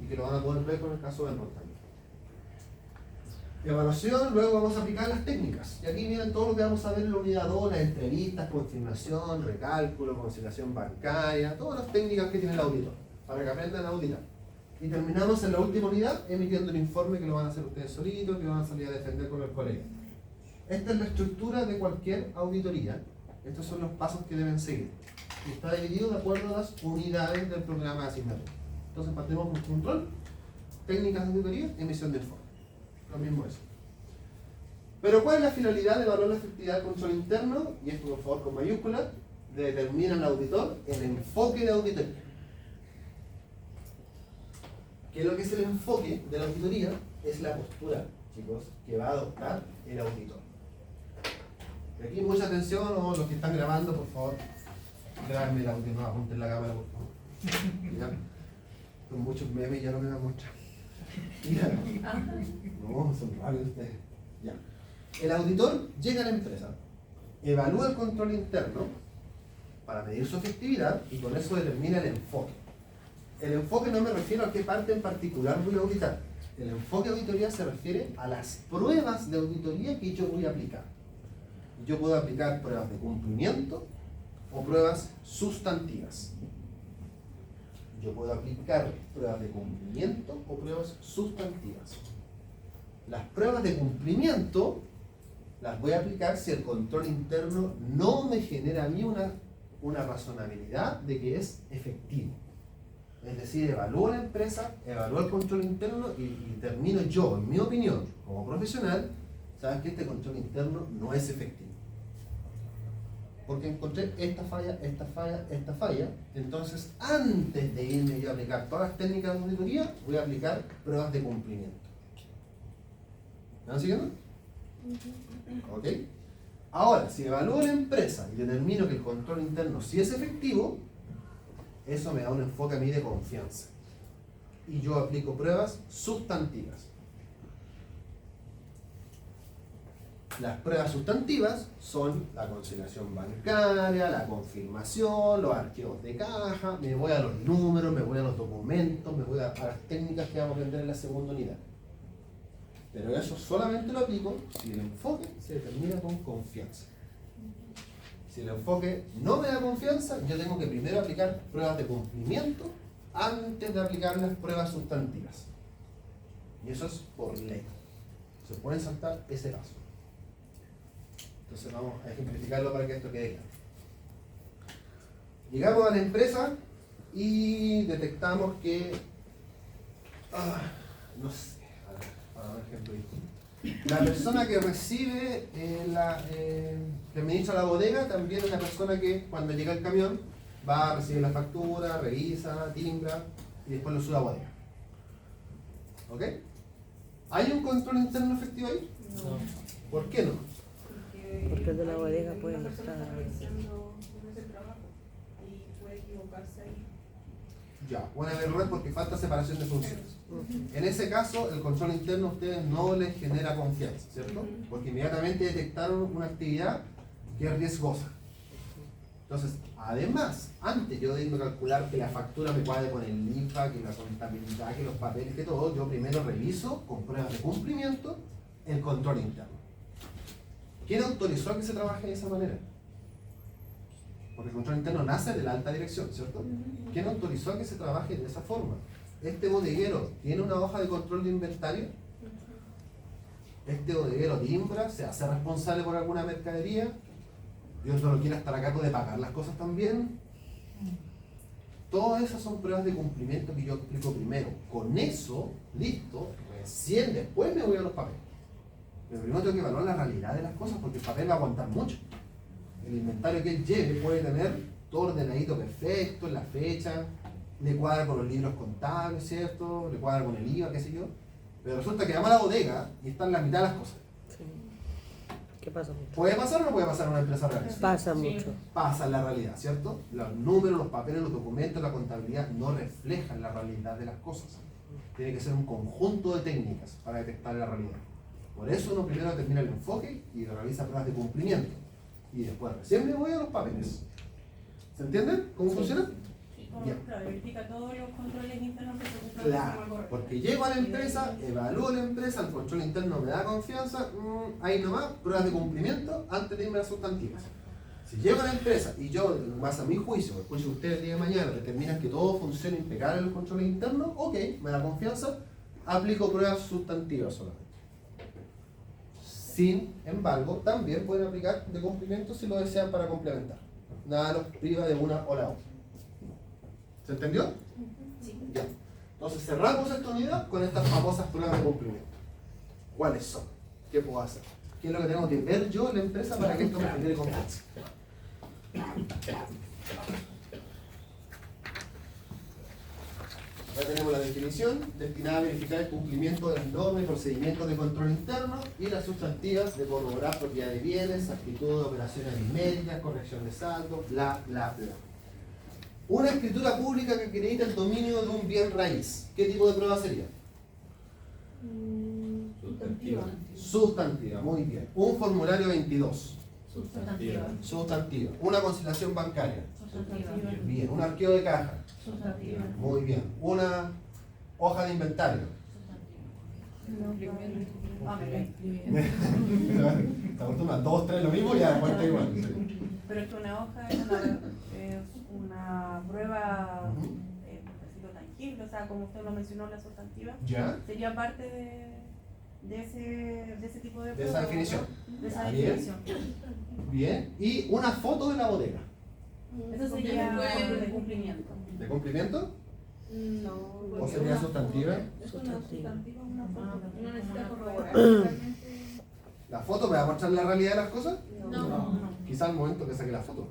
y que lo van a poder ver con el caso del montaña. Evaluación, luego vamos a aplicar las técnicas. Y aquí vienen todo lo que vamos a ver en la unidad 2, las entrevistas, confirmación, recálculo, conciliación bancaria, todas las técnicas que tiene el auditor, para que aprendan a auditar. Y terminamos en la última unidad emitiendo un informe que lo van a hacer ustedes solitos, que van a salir a defender con el colega. Esta es la estructura de cualquier auditoría. Estos son los pasos que deben seguir. Y está dividido de acuerdo a las unidades del programa de asignatura. Entonces partimos con control, técnicas de auditoría, emisión de informe. Lo mismo eso. Pero ¿cuál es la finalidad de evaluar la efectividad del control interno? Y esto por favor con mayúsculas, determina el auditor el enfoque de auditoría. ¿Qué es lo que es el enfoque de la auditoría? Es la postura, chicos, que va a adoptar el auditor. Y aquí mucha atención, o los que están grabando, por favor, grábenme el audio, no apunten la cámara, por favor. ¿Ya? Con muchos memes ya no me van a mostrar. Mira. No, son raros ustedes. Ya. El auditor llega a la empresa, evalúa el control interno para medir su efectividad y con eso determina el enfoque. El enfoque no me refiero a qué parte en particular voy a auditar. El enfoque de auditoría se refiere a las pruebas de auditoría que yo voy a aplicar. Yo puedo aplicar pruebas de cumplimiento o pruebas sustantivas. Yo puedo aplicar pruebas de cumplimiento o pruebas sustantivas. Las pruebas de cumplimiento las voy a aplicar si el control interno no me genera a mí una razonabilidad de que es efectivo. Es decir, evalúo la empresa, evalúo el control interno y termino yo, en mi opinión, como profesional, sabes que este control interno no es efectivo. Porque encontré esta falla, esta falla, esta falla. Entonces, antes de irme yo a aplicar todas las técnicas de auditoría, voy a aplicar pruebas de cumplimiento. ¿Me van siguiendo? ¿Ok? Ahora, si evalúo la empresa y determino que el control interno sí es efectivo, eso me da un enfoque a mí de confianza. Y yo aplico pruebas sustantivas. Las pruebas sustantivas son la conciliación bancaria, la confirmación, los archivos de caja, me voy a los números, me voy a los documentos, me voy a las técnicas que vamos a aprender en la segunda unidad. Pero eso solamente lo aplico si el enfoque se determina con confianza. Si el enfoque no me da confianza, yo tengo que primero aplicar pruebas de cumplimiento antes de aplicar las pruebas sustantivas. Y eso es por ley. Se pueden saltar ese paso. Entonces vamos a ejemplificarlo para que esto quede claro. Llegamos a la empresa y detectamos que... no sé, para un ejemplo distinto. La persona que recibe que administra la bodega también es la persona que cuando llega el camión va a recibir la factura, revisa, timbra y después lo sube a bodega. ¿Ok? ¿Hay un control interno efectivo ahí? No. ¿Por qué no? Porque el de la bodega puede una persona estar... está revisando ese trabajo y puede equivocarse ahí. Ya, puede haber error porque falta separación de funciones. En ese caso, el control interno a ustedes no les genera confianza, ¿cierto? Porque inmediatamente detectaron una actividad que es riesgosa. Entonces, además, antes yo de irme a calcular que la factura me cuadre con el IFA, que la contabilidad, que los papeles, que todo, yo primero reviso con pruebas de cumplimiento el control interno. ¿Quién autorizó a que se trabaje de esa manera? Porque el control interno nace de la alta dirección, ¿cierto? ¿Quién autorizó a que se trabaje de esa forma? ¿Este bodeguero tiene una hoja de control de inventario? ¿Este bodeguero timbra? ¿Se hace responsable por alguna mercadería? ¿Dios no lo quiere estar a cargo de pagar las cosas también? Todas esas son pruebas de cumplimiento que yo explico primero. Con eso, listo, recién después me voy a los papeles. Pero primero tengo que evaluar la realidad de las cosas porque el papel va a aguantar mucho. El inventario que él lleve puede tener todo ordenadito perfecto, en la fecha, le cuadra con los libros contables, ¿cierto? Le cuadra con el IVA, qué sé yo. Pero resulta que vamos a la bodega y están la mitad de las cosas. Sí. ¿Qué pasa mucho? ¿Puede pasar o no puede pasar en una empresa real? Pasa mucho. Pasa en la realidad, ¿cierto? Los números, los papeles, los documentos, la contabilidad no reflejan la realidad de las cosas. Tiene que ser un conjunto de técnicas para detectar la realidad. Por eso uno primero determina el enfoque y realiza pruebas de cumplimiento. Y después recién me voy a los papeles. ¿Se entiende cómo funciona? Sí, como, claro, verifica todos los controles internos que se cumplan. Claro, porque llego a la empresa, evalúo la empresa, el control interno me da confianza, ahí nomás, pruebas de cumplimiento antes de irme a las sustantivas. Si llego a la empresa y yo, en base a mi juicio, el juicio de ustedes el día de mañana, determinan que todo funciona impecable en el control interno, ok, me da confianza, aplico pruebas sustantivas solamente. Sin embargo, también pueden aplicar de cumplimiento si lo desean para complementar. Nada los priva de una o la otra. ¿Se entendió? Sí. Ya. Entonces cerramos esta unidad con estas famosas pruebas de cumplimiento. ¿Cuáles son? ¿Qué puedo hacer? ¿Qué es lo que tengo que ver yo en la empresa para que esto me genere confianza? Acá tenemos la definición destinada a verificar el cumplimiento de las normas y procedimientos de control interno y las sustantivas de corroborar propiedad de bienes, actitud de operaciones aritméticas, corrección de saldo, bla, bla, bla. Una escritura pública que acredita el dominio de un bien raíz. ¿Qué tipo de prueba sería? Sustantiva. Sustantiva, muy bien. Un formulario 22. Sustantiva. Sustantiva. Una conciliación bancaria. Sustantiva. Bien. Un arqueo de caja. Sustantiva. Muy bien. Una hoja de inventario. Te acostumbras 2, 3 lo mismo y ya después está igual. Sí. Pero es que una hoja es una prueba tangible, o sea, como usted lo mencionó, la sustantiva, ¿Ya? sería parte de ese tipo de De esa definición. De esa Bien. definición. Bien. Y una foto de la bodega. Eso sería de cumplimiento. ¿De cumplimiento? No. ¿O sería sustantiva? Es una sustantiva, una foto. Uno necesita corroborar No. realmente. ¿La foto me va a mostrar la realidad de las cosas? No. Quizá al momento que saque la foto.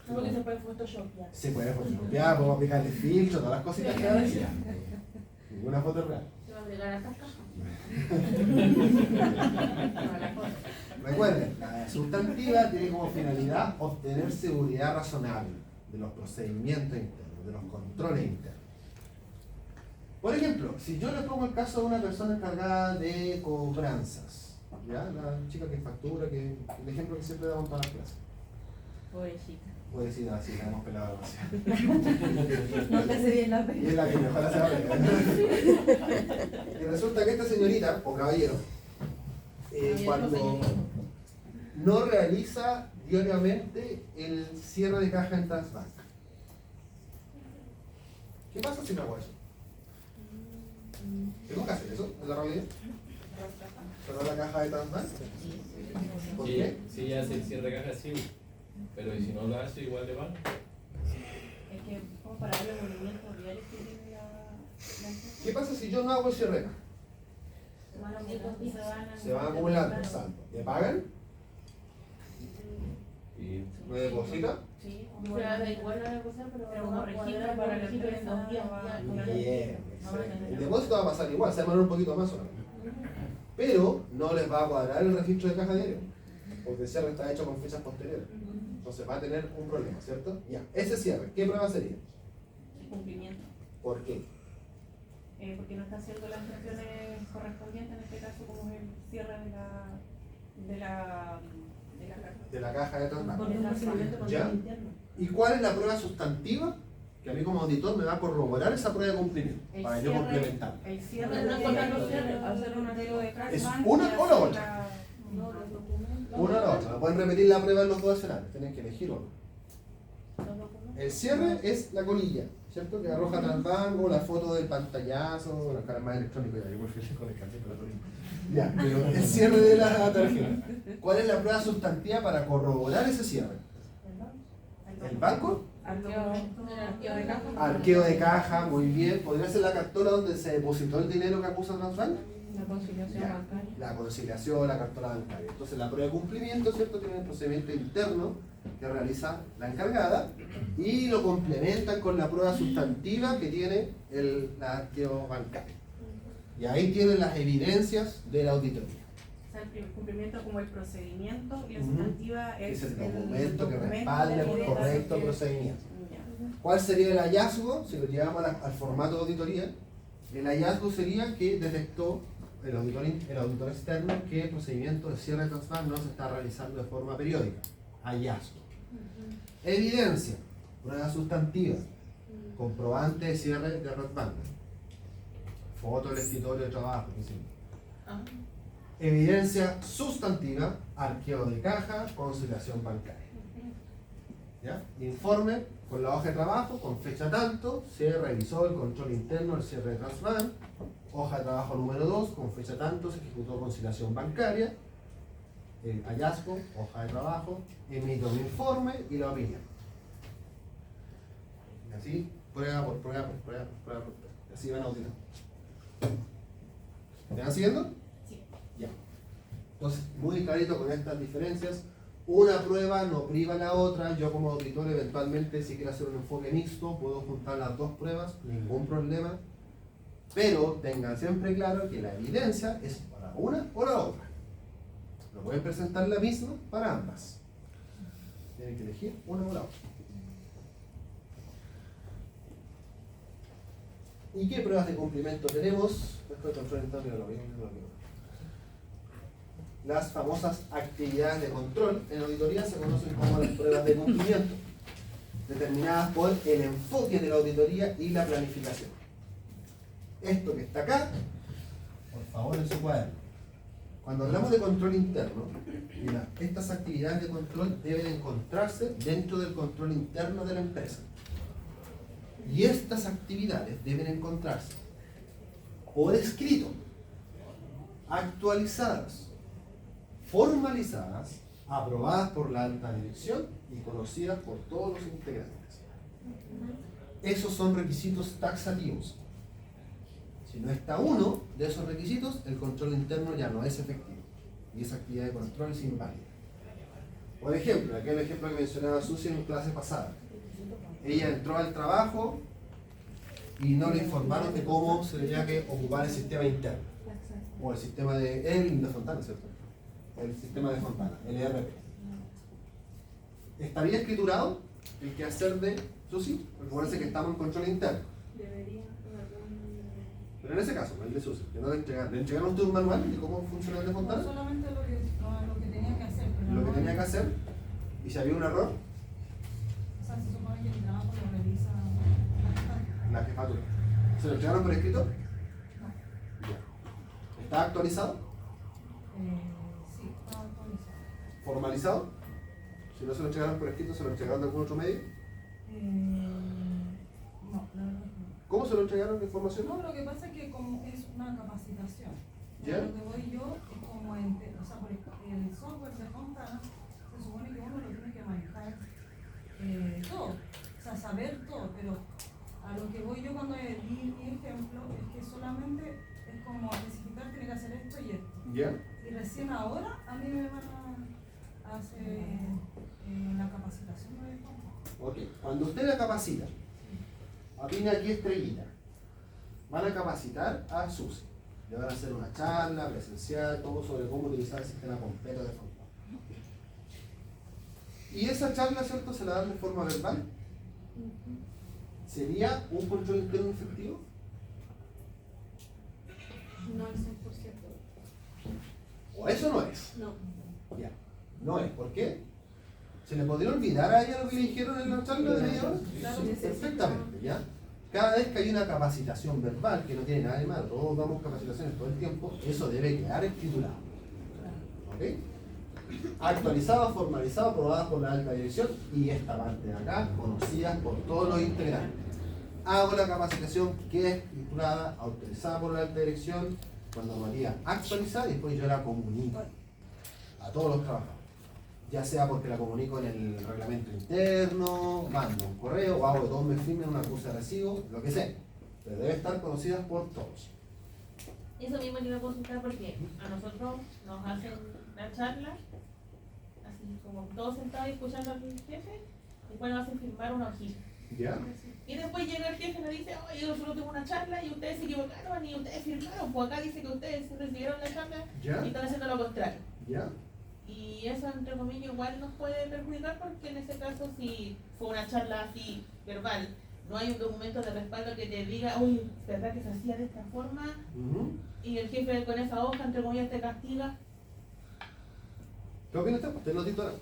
No, porque se puede photoshopear. Se puede photoshopear, podemos aplicarle filtro, todas las cositas que decía. Ninguna foto es real. Se va a agregar a estas cajas. Recuerden, la sustantiva tiene como finalidad obtener seguridad razonable de los procedimientos internos, de los controles internos. Por ejemplo, si yo le pongo el caso de una persona encargada de cobranzas, ¿ya? La chica que factura, que el ejemplo que siempre damos para las clases. Pobrecita. Pobrecita, así la hemos pelado demasiado. No te hace bien la pena. Y es la que mejor hace la pega. Y resulta que esta señorita, o caballero, cuando no realiza diariamente el cierre de caja en Transbank, ¿qué pasa si no hago eso? ¿Tengo que hacer eso en la realidad? ¿Cerrar la caja de Transbank? ¿Por qué? Si ella hace el cierre de caja, sí. Pero ¿y si no lo hace, igual le van? Es que como para ver los movimientos diarios que tiene la empresa. ¿Qué pasa si yo no hago el cierre de caja? Se van acumulando, saldo. ¿Le pagan? Y ¿Me deposita? Sí, O sea, da igual la cosa, pero como vamos a registro cuadrar para el la registro en empresa, 2 días. va- ya. Bien, excelente. El depósito va a pasar igual, se va a demorar un poquito más solamente. Pero no les va a cuadrar el registro de caja diario, porque el cierre está hecho con fechas posteriores. Entonces va a tener un problema, ¿cierto? Ya, ese cierre, ¿qué prueba sería? cumplimiento. ¿Por qué? Porque no está haciendo las funciones correspondientes, en este caso como es el cierre de la carta. De la caja de Transbank. Con un procedimiento de ¿Ya? control interno. ¿Y cuál es la prueba sustantiva? Que a mí como auditor me va a corroborar esa prueba de cumplimiento, El para yo cierre- complementar. El cierre No, no, de hacer un archivo de caja. ¿Es bank una y o la hacer otra? No, los documentos. Una o la otra. Pueden repetir la prueba en los dos escenarios, tienen que elegir uno. los documentos. El cierre es la colilla, ¿cierto? Que arroja Transbank, o la foto del pantallazo, bueno, acá es más electrónico ya, yo prefiero con el cartel para todo. Ya, pero el cierre de la tarjeta. ¿Cuál es la prueba sustantiva para corroborar ese cierre? ¿El banco? Arqueo de caja. Arqueo de caja, muy bien. ¿Podría ser la cartola donde se depositó el dinero que acusa Transbank? La conciliación Ya. bancaria. La conciliación, la cartola bancaria. Entonces la prueba de cumplimiento, ¿cierto? Tiene un procedimiento interno que realiza la encargada y lo complementan con la prueba sustantiva que tiene el arqueo bancario. Y ahí tienen las evidencias de la auditoría. O sea, el cumplimiento como el procedimiento y la Ujú. sustantiva Es el el documento que documento respalda de el evidencia correcto que- procedimiento. Ya. ¿Cuál sería el hallazgo? Si lo llevamos al formato de auditoría, el hallazgo sería que detectó el auditor externo que el procedimiento de cierre de Transbank no se está realizando de forma periódica. Hallazgo. Evidencia, prueba sustantiva, comprobante de cierre de Transbank, foto del escritorio de trabajo, por ejemplo. Ah. Evidencia sustantiva, arqueo de caja, conciliación bancaria. ¿Ya? Informe con la hoja de trabajo, con fecha tanto, se revisó el control interno del cierre de Transbank, hoja de trabajo número 2, con fecha tanto, se ejecutó conciliación bancaria, el hallazgo, hoja de trabajo, emite un informe y la opinión. Y así, prueba por prueba por prueba por prueba por prueba. Y así van auditando. ¿Me van siguiendo? Sí. Ya. Entonces, muy clarito con estas diferencias. Una prueba no priva a la otra. Yo como auditor eventualmente si quiero hacer un enfoque mixto puedo juntar las dos pruebas, ningún problema. Pero tengan siempre claro que la evidencia es para una o la otra. No pueden presentar la misma para ambas. Tienen que elegir una o la otra. ¿Y qué pruebas de cumplimiento tenemos? Esto de control interno, lo mismo. Las famosas actividades de control en auditoría se conocen como las pruebas de cumplimiento, determinadas por el enfoque de la auditoría y la planificación. Esto que está acá favor, en su cuaderno. Cuando hablamos de control interno, mira, estas actividades de control deben encontrarse dentro del control interno de la empresa. Y estas actividades deben encontrarse por escrito, actualizadas, formalizadas, aprobadas por la alta dirección y conocidas por todos los integrantes. Esos son requisitos taxativos. Si no está uno de esos requisitos, el control interno ya no es efectivo y esa actividad de control es inválida. Por ejemplo, aquel ejemplo que mencionaba Susi en clase pasada. Ella entró al trabajo y no le informaron de cómo se tenía que ocupar el sistema interno o el sistema de Fontana, ¿cierto? El sistema de Fontana, el ERP. ¿Estaría escriturado el quehacer de Susi? Porque parece que estamos en control interno. Debería. Pero en ese caso, el de Susi, que no le entregaron. ¿Le entregaron usted un manual de cómo funciona el de Fontana? No solamente lo que tenía que hacer, pero Lo que tenía que hacer, y si había un error, o sea, se supone que el trabajo lo revisa la jefatura. ¿Se lo entregaron por escrito? No. Ya. ¿Está actualizado? Sí, está actualizado. ¿Formalizado? Si no se lo entregaron por escrito, ¿se lo entregaron de algún otro medio? No, la verdad que no. ¿Cómo se lo entregaron la información? No, lo que pasa es que como es una capacitación, ¿Ya? lo que voy yo es como o sea, por el software de Fontana se supone que uno lo tiene que manejar todo, o sea, saber todo, pero a lo que voy yo cuando di mi ejemplo es que solamente es como especificar, tiene que hacer esto y esto. ¿Ya? Y recién ahora a mí me van a hacer la capacitación de Fontana. Ok. Cuando usted la capacita, tiene aquí estrellita. Van a capacitar a Susi. Le van a hacer una charla presencial, todo sobre cómo utilizar el sistema completo de Fontana. Y esa charla, ¿cierto?, se la dan de forma verbal. ¿Sería un control interno efectivo? No al 100%. ¿O eso no es? No. Ya. No es. ¿Por qué? ¿Se le podría olvidar a ella lo que le dijeron en la charla de media hora? Claro que sí. Perfectamente, ¿ya? Cada vez que hay una capacitación verbal, que no tiene nada de malo, todos damos capacitaciones todo el tiempo, eso debe quedar escriturado. ¿Ok? Actualizado, formalizado, aprobada por la alta dirección y esta parte de acá, conocida por todos los integrantes. Hago la capacitación, queda escriturada, autorizada por la alta dirección, con normativa actualizada y después yo la comunico a todos los trabajadores. Ya sea porque la comunico en el reglamento interno, mando un correo, o hago que todos me firmen una acusa de recibo, lo que sea. Pero debe estar conocida por todos. Eso mismo le iba a consultar porque a nosotros nos hacen la charla, así como todos sentados y escuchando al jefe, y después nos hacen firmar una hojita. ¿Ya? Y después llega el jefe y nos dice, oye, yo solo tengo una charla y ustedes se equivocaron y ustedes firmaron, pues acá dice que ustedes recibieron la charla ¿Ya? y están haciendo lo contrario. ¿Ya? Y eso, entre comillas, igual nos puede perjudicar porque en ese caso, si fue una charla así, verbal, no hay un documento de respaldo que te diga, oye, ¿verdad que se hacía de esta forma? Y el jefe con esa hoja, entre comillas, te castiga. ¿Qué opina usted? ¿Usted no titular?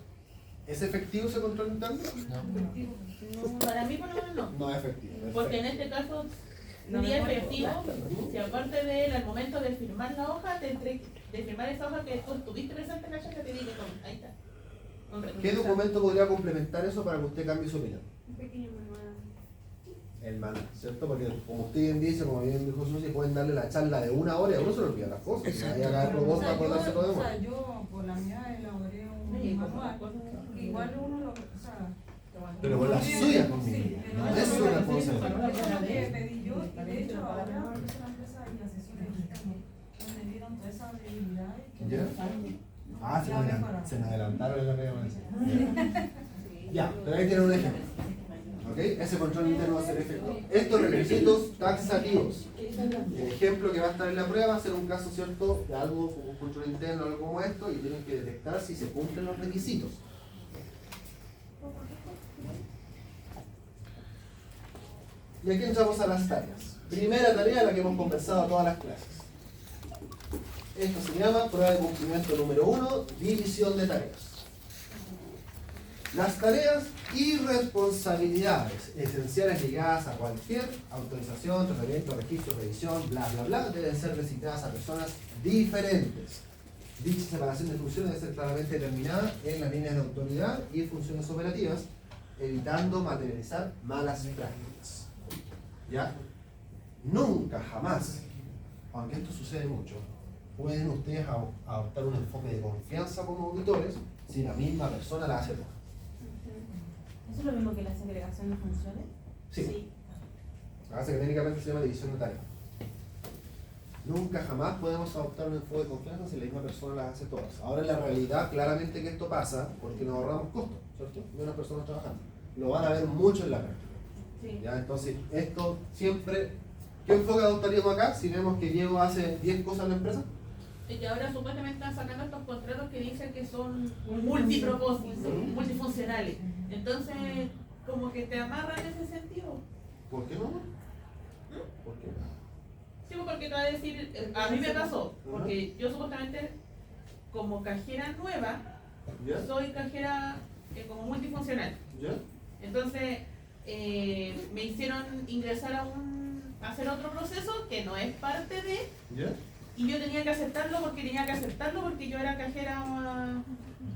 ¿Es efectivo ese control interno? No, para mí, por lo menos, no. No es efectivo. Porque en este caso sería efectivo si aparte de él al momento de firmar la hoja, de firmar esa hoja que tú estuviste presente en la charla, te diga, no, ahí está. ¿Qué documento podría complementar eso para que usted cambie su opinión? Un pequeño manual. El manual, ¿cierto? Porque como usted bien dice, como bien dijo Susi, pueden darle la charla de 1 hora y a uno se le olvida las cosas. Exacto. Y acá el robot para acordarse todo O demás. sea, yo por la mía elaboré un manual, que igual uno lo, o sea, Pero con la suya conmigo. sí, pero Eso es una cosa. eso es lo que pedí yo, y de hecho ahora es una empresa y asesores donde vieron todas esas debilidades que ¿Ya? Ah, se me adelantaron en la regla. Ya, pero ahí tienen un ejemplo. ¿Ok? Ese control interno va a ser efectivo. Estos requisitos taxativos. El ejemplo que va a estar en la prueba va a ser un caso, ¿cierto?, de algo como un control interno, algo como esto, y tienen que detectar si se cumplen los requisitos. Y aquí entramos a las tareas. Primera tarea, la que hemos conversado todas las clases. Esto se llama prueba de cumplimiento número 1, división de tareas. Las tareas y responsabilidades esenciales ligadas a cualquier autorización, tratamiento, registro, revisión, bla, bla, bla, deben ser designadas a personas diferentes. Dicha separación de funciones debe ser claramente determinada en las líneas de autoridad y funciones operativas, evitando materializar malas prácticas. ¿Ya? Nunca, jamás, aunque esto sucede mucho, pueden ustedes adoptar un enfoque de confianza como auditores si la misma persona la hace toda. ¿Eso es lo mismo que la segregación de funciones? Sí. Hace que técnicamente se llama división de tareas. Nunca jamás podemos adoptar un enfoque de confianza si la misma persona las hace todas. Ahora en la realidad, claramente que esto pasa porque nos ahorramos costos, ¿cierto? Menos personas trabajando. Lo van a ver mucho en la práctica. Sí. ¿Ya? Entonces, esto siempre... ¿Qué enfoque adoptaríamos acá si vemos que Diego hace 10 cosas en la empresa? Y ahora supuestamente están sacando estos contratos que dicen que son multipropósitos, multifuncionales. Entonces, como que te amarran en ese sentido. ¿Por qué no? ¿Por qué? Sí, porque te va a decir, a mí me pasó, porque yo supuestamente como cajera nueva, ¿Ya? soy cajera como multifuncional. ¿Ya? Entonces, me hicieron ingresar a hacer otro proceso que no es parte de, ¿Ya? y yo tenía que aceptarlo porque yo era cajera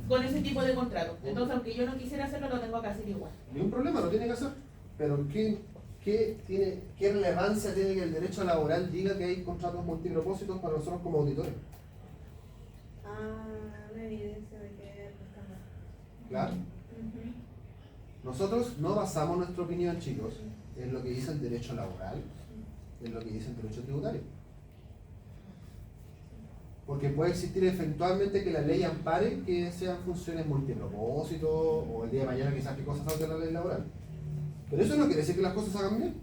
con ese tipo de contrato. Entonces, aunque yo no quisiera hacerlo, lo tengo que hacer igual. Ningún problema, lo tiene que hacer. Pero ¿qué relevancia tiene que el derecho laboral diga que hay contratos multipropósitos para nosotros como auditores? Una evidencia de que está mal. Claro. Nosotros no basamos nuestra opinión, chicos, en lo que dice el derecho laboral, en lo que dice el derecho tributario. Porque puede existir eventualmente que la ley ampare que sean funciones multipropósitos o el día de mañana quizás que cosas salgan de la ley laboral. Pero eso no quiere decir que las cosas hagan bien.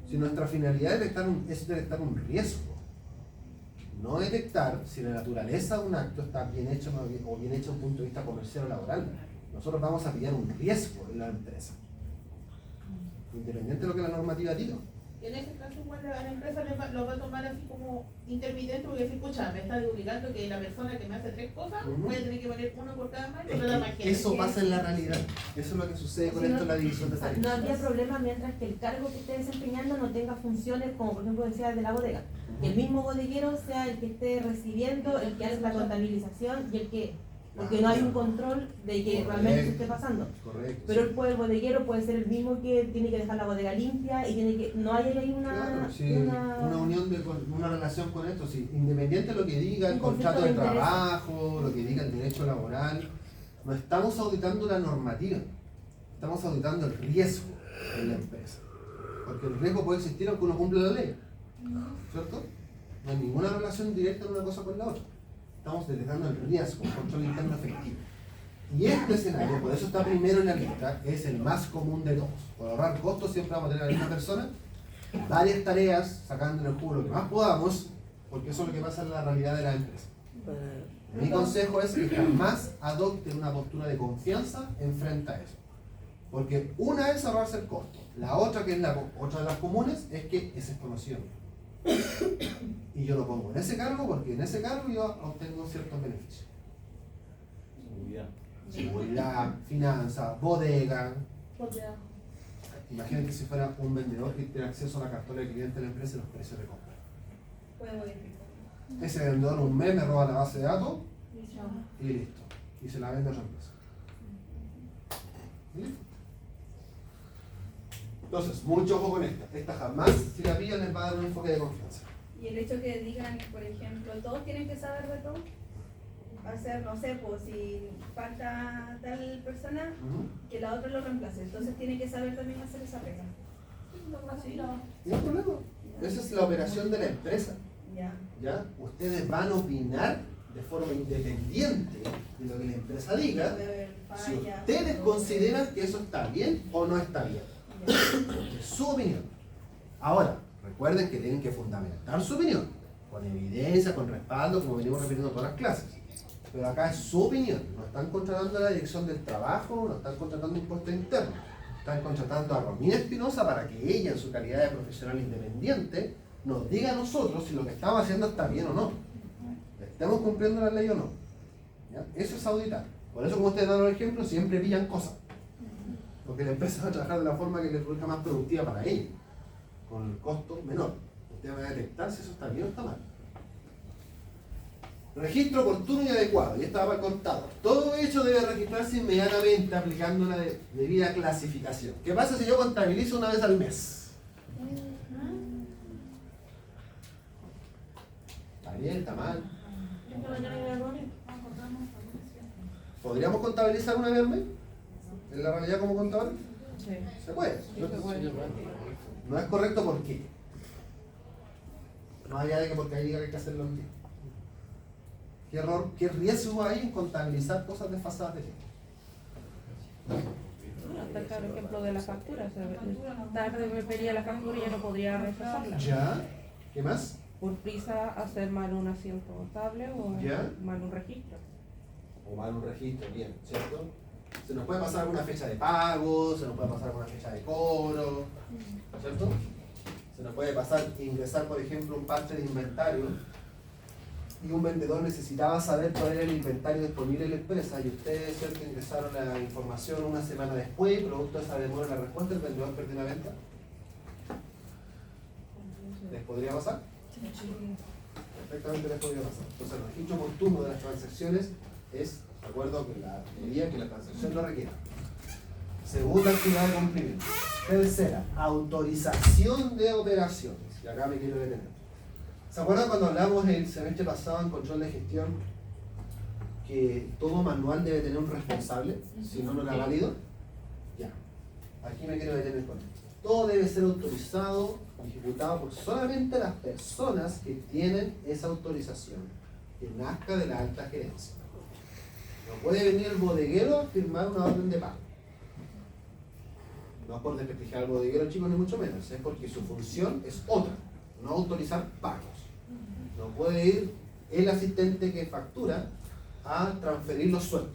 Si nuestra finalidad es detectar un riesgo, no detectar si la naturaleza de un acto está bien hecho o bien hecho desde un punto de vista comercial o laboral. Nosotros vamos a pillar un riesgo en la empresa, independiente de lo que la normativa diga. En ese caso, igual la empresa lo va a tomar así como intermitente, porque si escucha, me está duplicando que la persona que me hace 3 cosas, voy a tener que poner uno por cada mano y Es la más que gente. eso pasa en la realidad. Eso es lo que sucede con esto en la división de tareas. No habría problema mientras que el cargo que esté desempeñando no tenga funciones como por ejemplo decía el de la bodega. Que el mismo bodeguero sea el que esté recibiendo, el que hace la contabilización y el que... Porque no hay un control de que realmente se esté pasando. Correcto. Pero el bodeguero puede ser el mismo que tiene que dejar la bodega limpia y tiene que... No hay ahí Claro, sí, una unión, una relación con esto, sí. Independiente de lo que diga el Un conflicto contrato de de interés. trabajo, lo que diga el derecho laboral, no estamos auditando la normativa, estamos auditando el riesgo en la empresa. Porque el riesgo puede existir aunque uno cumpla la ley, ¿cierto? No hay ninguna relación directa de una cosa con la otra. Estamos detectando el riesgo, el control interno efectivo. Y este escenario, por eso está primero en la lista, es el más común de todos. Por ahorrar costos siempre vamos a tener a la misma persona, varias tareas, sacando el jugo lo que más podamos, porque eso es lo que pasa en la realidad de la empresa. Mi consejo es que jamás adopten una postura de confianza en frente a eso. Porque una es ahorrarse el costo, la otra, que es otra de las comunes, es que es desconocido. Y yo lo pongo en ese cargo porque en ese cargo yo obtengo ciertos beneficios. Seguridad, finanzas, bodega. Imaginen que si fuera un vendedor que tiene acceso a la cartola de cliente de la empresa y los precios de compra. Puede modificar. Ese vendedor un mes me roba la base de datos y listo. Y se la vende a otra empresa. ¿Listo? Entonces, mucho ojo con esta. Esta jamás, si la pillan, les va a dar un enfoque de confianza. Y el hecho que digan, por ejemplo, todos tienen que saber de todo, hacer, no sé, pues si falta tal persona, que la otra lo reemplace. Entonces tiene que saber también hacer esa pega. No hay problema. Esa es la operación de la empresa. ¿Ya? Ustedes van a opinar de forma independiente de lo que la empresa diga, si ustedes consideran que eso está bien o no está bien. Es su opinión. Ahora, recuerden que tienen que fundamentar su opinión, con evidencia, con respaldo, como venimos repitiendo en todas las clases. Pero acá es su opinión. No están contratando a la dirección del trabajo, no están contratando un puesto interno. Están contratando a Romina Espinosa para que ella, en su calidad de profesional independiente, nos diga a nosotros si lo que estamos haciendo está bien o no. ¿Estamos cumpliendo la ley o no? ¿Ya? Eso es auditar. Por eso, como ustedes dan los ejemplos, siempre pillan cosas. Porque la empresa va a trabajar de la forma que les resulta más productiva para ellos, con el costo menor. Ustedes van a detectar si eso está bien o está mal. Registro oportuno y adecuado. Y estaba cortado. Todo hecho debe registrarse inmediatamente aplicando la debida clasificación. ¿Qué pasa si yo contabilizo una vez al mes? ¿Está bien? ¿Está mal? ¿Podríamos contabilizar una vez al mes? ¿En la realidad como contador? Sí. ¿Se puede? Sí, se puede. No es correcto, ¿por qué? Más allá de que porque ahí diga que hay que hacerlo en tiempo. ¿Qué error, qué riesgo hay en contabilizar cosas desfasadas de tiempo? Está claro el ejemplo de la factura. O sea, tarde me pedía la factura y ya no podría rechazarla. ¿Ya? ¿Qué más? Por prisa hacer mal un asiento contable o ¿Ya? mal un registro. O mal un registro, bien, ¿cierto? Se nos puede pasar alguna fecha de pago, se nos puede pasar alguna fecha de cobro, ¿cierto? Se nos puede pasar ingresar, por ejemplo, un parte de inventario y un vendedor necesitaba saber cuál era el inventario disponible en la empresa y ustedes, ¿cierto?, ingresaron la información una semana después y producto de esa demora en la respuesta, el vendedor perdió una venta. ¿Les podría pasar? Perfectamente les podría pasar. Entonces, el registro oportuno de las transacciones es, de acuerdo con la medida que la transacción lo requiera. Segunda actividad de cumplimiento. Tercera, autorización de operaciones. Y acá me quiero detener. ¿Se acuerdan cuando hablamos el semestre pasado en control de gestión que todo manual debe tener un responsable? Si no, no era válido. Ya. Aquí me quiero detener con esto. Todo debe ser autorizado y ejecutado por solamente las personas que tienen esa autorización, que nazca de la alta gerencia. No puede venir el bodeguero a firmar una orden de pago. No es por desprestigiar al bodeguero, chicos, ni mucho menos. Es porque su función es otra, no autorizar pagos. No puede ir el asistente que factura a transferir los sueldos.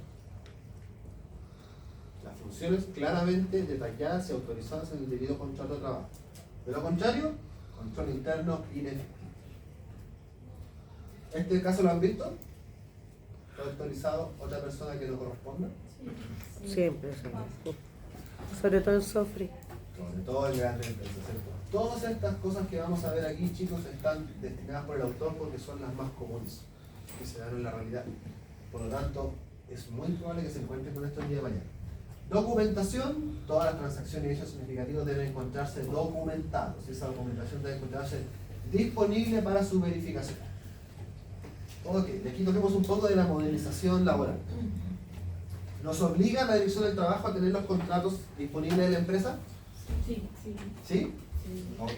Las funciones claramente detalladas y autorizadas en el debido contrato de trabajo. De lo contrario, control interno inefectivo. ¿Este caso lo han visto? ¿Lo ha autorizado otra persona que no corresponda? Siempre, sobre todo en Sofri. Sobre todo en grandes empresas, ¿cierto? Todas estas cosas que vamos a ver aquí, chicos, están destinadas por el autor porque son las más comunes que se dan en la realidad. Por lo tanto, es muy probable que se encuentren con esto el día de mañana. Documentación, todas las transacciones y hechos significativos deben encontrarse documentados. Esa documentación debe encontrarse disponible para su verificación. Ok, de aquí toquemos un poco de la modelización laboral. ¿Nos obliga la Dirección del Trabajo a tener los contratos disponibles de la empresa? Sí, sí. ¿Sí? Ok.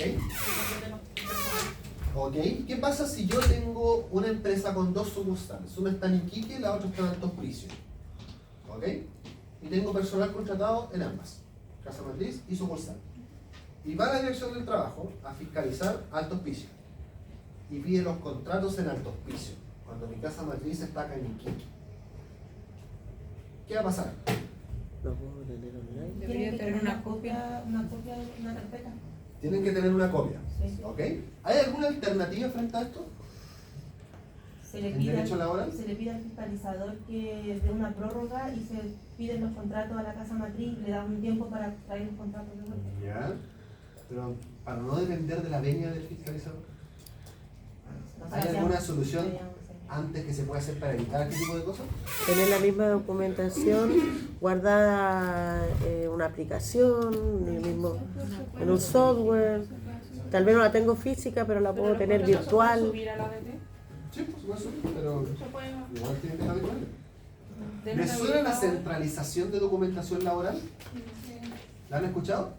Ok, ¿qué pasa si yo tengo una empresa con dos sucursales? Una está en Iquique y la otra está en Alto Hospicio. ¿Ok? Y tengo personal contratado en ambas, casa matriz y sucursal. Y va a la Dirección del Trabajo a fiscalizar Alto Hospicio y pide los contratos en Alto Hospicio, cuando mi casa matriz está acá en Iquique. ¿Qué va a pasar? No puedo tener online. Debería tener una copia. Una copia de una carpeta. Tienen que tener una copia. Sí. ¿Ok? ¿Hay alguna alternativa frente a esto? Se le ¿En pide derecho laboral? se le pide al fiscalizador que dé una prórroga y se piden los contratos a la casa matriz, le da un tiempo para traer los contratos de vuelta. Ya. Pero para no depender de la venia del fiscalizador. ¿Hay alguna solución antes que se pueda hacer para evitar este tipo de cosas? Tener la misma documentación guardada una aplicación, en un software. Tal vez no la tengo física, pero la puedo tener virtual. ¿Subir a la ADT? Sí, por supuesto, pero Se puede. igual tiene que estar disponible. ¿Les ¿Les suena la centralización de documentación laboral? ¿La han escuchado?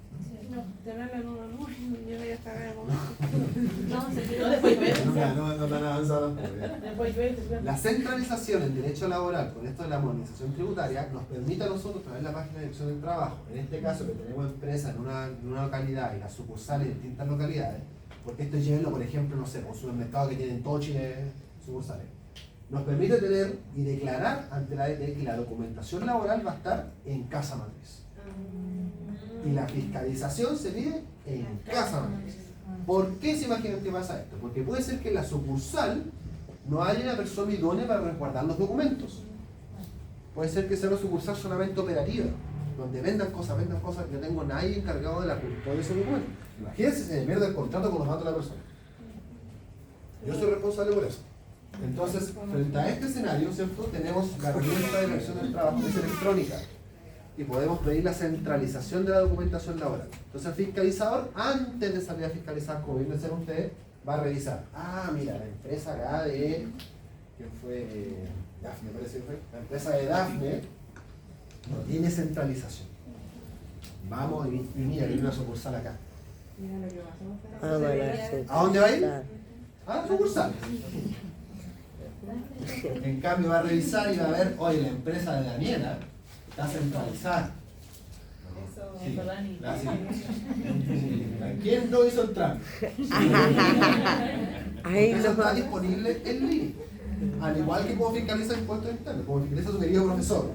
No, tenerla en una nube, yo ya estaba en el No, se pide después ver. No tan avanzado. Después ver. La centralización en derecho laboral con esto de la modernización tributaria nos permite a nosotros, a través de la página de Dirección del Trabajo, en este caso que tenemos empresas en una localidad y las sucursales en distintas localidades, porque esto llévenlo, por ejemplo, no sé, un supermercado que tiene en todo Chile sucursales, nos permite tener y declarar ante la ADT que la documentación laboral va a estar en casa matriz. Y la fiscalización se pide en casa matriz. ¿Por qué se imaginan que pasa esto? Porque puede ser que en la sucursal no haya una persona idónea para resguardar los documentos. Puede ser que sea una sucursal solamente operativa, donde vendan cosas, yo tengo nadie encargado de la custodia de ese documento. Imagínense si se me pierde el contrato con los datos de la persona. Yo soy responsable por eso. Entonces, frente a este escenario, ¿cierto? Tenemos la herramienta de versión del trabajo, que es electrónica, y podemos pedir la centralización de la documentación laboral. Entonces, el fiscalizador, antes de salir a fiscalizar, como bien decían ustedes, va a revisar. Ah, mira, la empresa acá de... ¿Quién fue? Dafne, parece que fue. La empresa de Dafne no tiene centralización. Vamos y mira, hay una sucursal acá. ¿A dónde va a ir? A la sucursal. En cambio va a revisar y va a ver, oye, la empresa de Daniela está centralizada. Sí, ¿quién no hizo el trámite? Eso está disponible en línea. Al igual que como fiscaliza impuestos internos, como fiscaliza su querido profesor.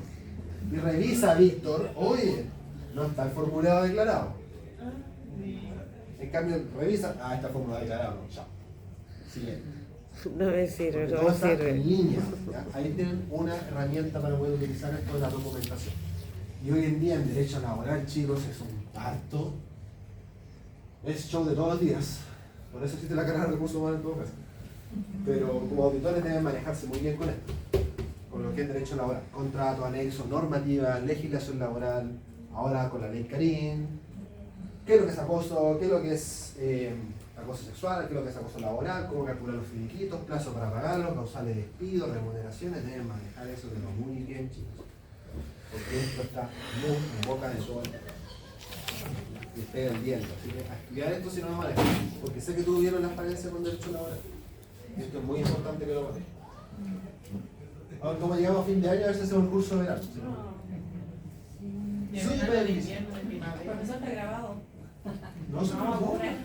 Y revisa, Víctor, oye, no está el formulario declarado. En cambio, revisa, está el formulario declarado, no, chao. Siguiente. No me sirve, Porque no todo me está sirve. en línea. ¿Ya? Ahí tienen una herramienta para poder utilizar esto de la documentación. Y hoy en día en derecho laboral, chicos, es un parto. Es show de todos los días. Por eso existe la carrera de recursos humanos en todo caso. Pero como auditores deben manejarse muy bien con esto. Con lo que es derecho laboral. Contrato, anexo, normativa, legislación laboral. Ahora con la ley Karim. ¿Qué es lo que es acoso? ¿Qué es lo que es acoso sexual? ¿Qué es lo que es acoso laboral? ¿Cómo calcular los finiquitos? Plazo para pagarlos, causales de despido, remuneraciones. Deben manejar eso de lo muy bien, chicos. Porque esto está muy en boca de todo. Y ustedes viendo. Así que a estudiar esto si no lo manejan. Porque sé que tú vieron la experiencia con derecho laboral. Y esto es muy importante que lo manejen. Ahora, como llegamos a fin de año, a ver si hacemos el curso de verano. Profesor, está grabado. No se preocupe.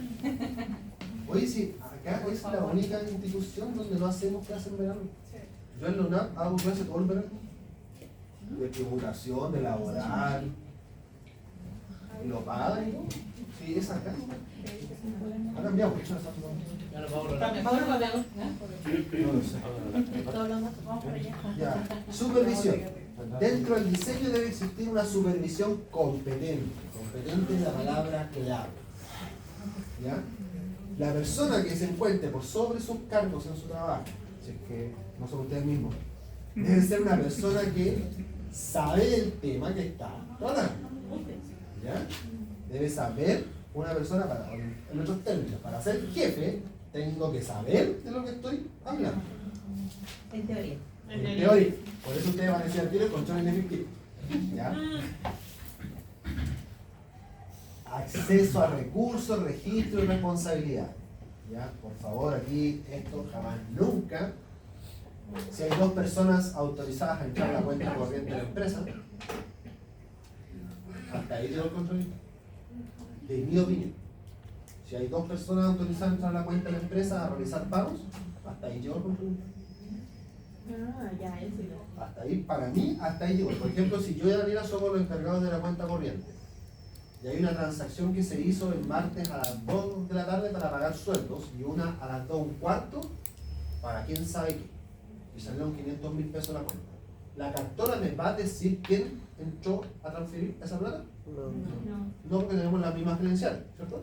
Oye, sí, acá es la única institución donde no hacemos clases en verano. Yo en la UNAP hago clases todo el verano. De tributación, de laboral. Y lo pagan y todo. Sí, es acá. Ha cambiado mucho. No lo sé. Vamos para allá. Ya. Supervisión. Dentro del diseño debe existir una supervisión competente. Competente es la palabra clave. ¿Ya? La persona que se encuentre por sobre sus cargos en su trabajo, si es que no son ustedes mismos, debe ser una persona que sabe el tema que está tratando. ¿Ya? Debe saber una persona, en otros términos, para ser jefe, tengo que saber de lo que estoy hablando. En teoría. En teoría. Por eso ustedes van a decir al tiro el control inefectivo. ¿Ya? Acceso a recursos, registro y responsabilidad. ¿Ya? Por favor, aquí esto jamás nunca. Si hay dos personas autorizadas a entrar a la cuenta corriente de la empresa, hasta ahí llegó el control. De mi opinión. Si hay dos personas autorizadas a entrar a la cuenta de la empresa a realizar pagos, hasta ahí llegó el control. Ya, eso no. Hasta ahí, para mí, hasta ahí llegó. Por ejemplo, si yo y Daniela somos los encargados de la cuenta corriente y hay una transacción que se hizo el martes a las 2 de la tarde para pagar sueldos y una a las 2:15 para quién sabe qué, y salieron 500.000 pesos a la cuenta, ¿la cartora me va a decir quién entró a transferir esa plata? No, porque tenemos las mismas credenciales, ¿cierto?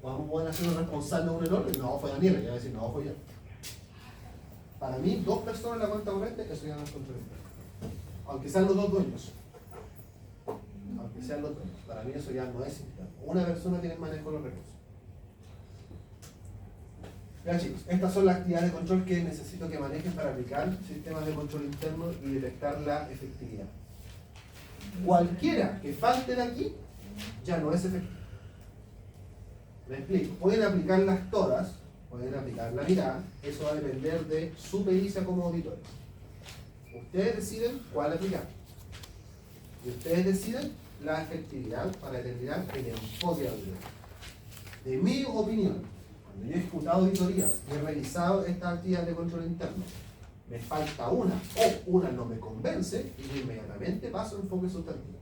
Vamos a poder hacernos responsables de un error y no, fue Daniela, ya va a decir, no, fue yo. Para mí, dos personas en la cuenta corriente, eso ya no es control interno. Aunque sean los dos dueños. Aunque sean los dueños. Para mí eso ya no es interno. Una persona tiene manejo de los recursos. Ya chicos, estas son las actividades de control que necesito que manejen para aplicar sistemas de control interno y detectar la efectividad. Cualquiera que falte de aquí, ya no es efectivo. Me explico. Pueden aplicarlas todas, pueden aplicar la mirada, eso va a depender de su pericia como auditores. Ustedes deciden cuál aplicar. Y ustedes deciden la efectividad para determinar el enfoque de auditoría. De mi opinión, cuando yo he ejecutado auditorías y he realizado estas actividades de control interno, me falta una o una no me convence y inmediatamente paso a enfoque sustantivo.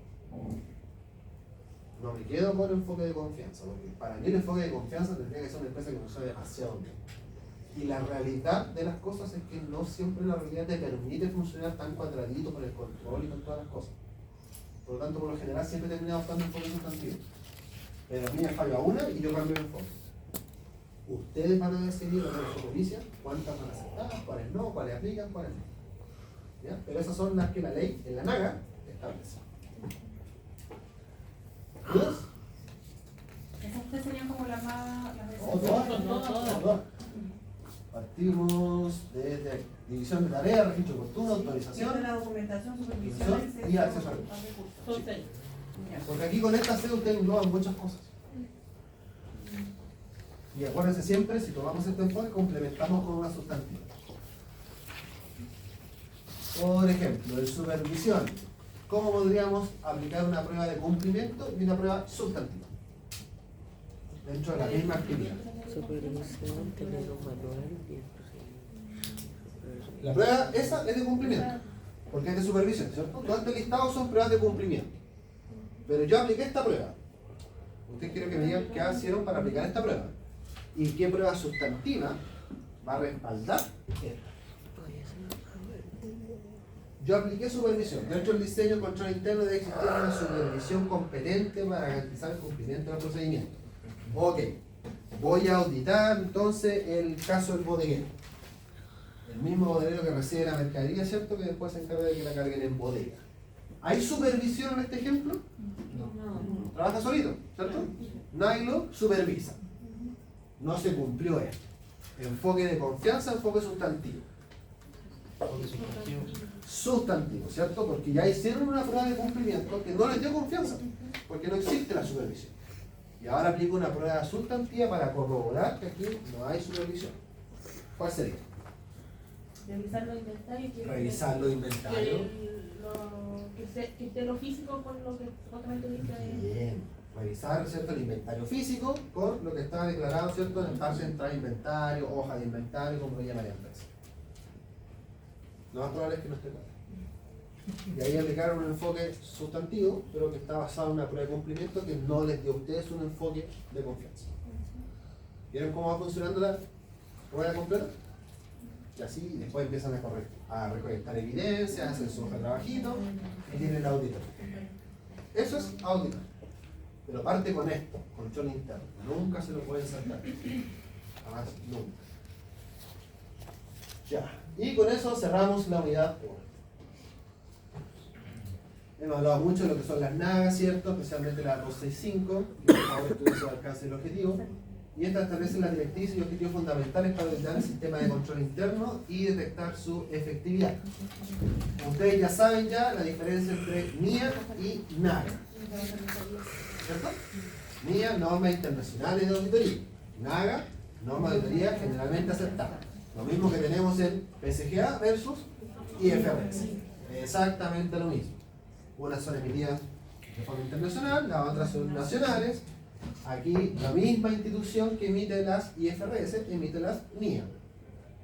No me quedo con enfoque de confianza, porque para mí el enfoque de confianza tendría que ser una empresa que no sabe demasiado bien. Y la realidad de las cosas es que no siempre la realidad te permite funcionar tan cuadradito con el control y con todas las cosas. Por lo tanto, por lo general siempre termina optando enfoque sustantivo. Pero a mí me falla una y yo cambio el enfoque. Ustedes van a decidir en su pericia cuántas van a aceptar, cuáles no, cuáles aplican, cuáles no. ¿Ya? Pero esas son las que la ley en la NAGA establece. ¿Dudas? Esas tres serían como las más... Todas. Partimos desde división de tareas, registro de oportuno, autorización. De la documentación, supervisión Y acceso a recursos. Son seis. Porque aquí con esta C ustedes engloban muchas cosas. Y acuérdense siempre, si tomamos este enfoque, complementamos con una sustantiva. Por ejemplo, en supervisión, ¿cómo podríamos aplicar una prueba de cumplimiento y una prueba sustantiva? Dentro de la misma actividad. Supervisión, tener un manual y el procedimiento. La prueba esa es de cumplimiento, porque es de supervisión, ¿cierto? Todo este listado son pruebas de cumplimiento. Pero yo apliqué esta prueba. Ustedes quiero que me digan qué hicieron para aplicar esta prueba. ¿Y qué prueba sustantiva va a respaldar esta? Yo apliqué supervisión. Dentro del diseño y control interno debe existir una supervisión competente para garantizar el cumplimiento del procedimiento. Ok. Voy a auditar entonces el caso del bodeguero. El mismo bodeguero que recibe la mercadería, ¿cierto? Que después se encarga de que la carguen en bodega. ¿Hay supervisión en este ejemplo? No. Trabaja solito, ¿cierto? Nadie lo supervisa. No se cumplió esto. Enfoque de confianza, enfoque sustantivo. Sustantivo, ¿cierto? Porque ya hicieron una prueba de cumplimiento que no les dio confianza, porque no existe la supervisión. Y ahora aplico una prueba sustantiva para corroborar que aquí no hay supervisión. ¿Cuál sería? Revisar los inventarios. Revisar los inventarios. Que esté lo físico con lo que supuestamente dice. Bien. Revisar, ¿cierto?, el inventario físico con lo que está declarado, ¿cierto?, en el par central de inventario, hoja de inventario, como lo llama la empresa. Lo más probable es que no esté claro. Y ahí aplicaron un enfoque sustantivo, pero que está basado en una prueba de cumplimiento que no les dio a ustedes un enfoque de confianza. ¿Vieron cómo va funcionando la rueda completa? Y así después empiezan a recolectar evidencias, hacen su hoja de trabajito y tienen el auditor. Eso es auditor. Pero parte con esto, control interno. Nunca se lo pueden saltar. Jamás, nunca. Ya. Y con eso cerramos la unidad 1. Hemos hablado mucho de lo que son las NAGA, ¿cierto? Especialmente la 265, que por favor estudien su alcance del objetivo. Y estas establecen las directrices y objetivos fundamentales para orientar el sistema de control interno y detectar su efectividad. Ustedes ya saben ya la diferencia entre NIA y NAGA. ¿Cierto? NIA, normas internacionales de auditoría. NAGA, normas de auditoría generalmente aceptadas. Lo mismo que tenemos en PSGA versus IFRS. Exactamente lo mismo. Unas son emitidas de forma internacional, las otras son nacionales. Aquí la misma institución que emite las IFRS emite las NIA.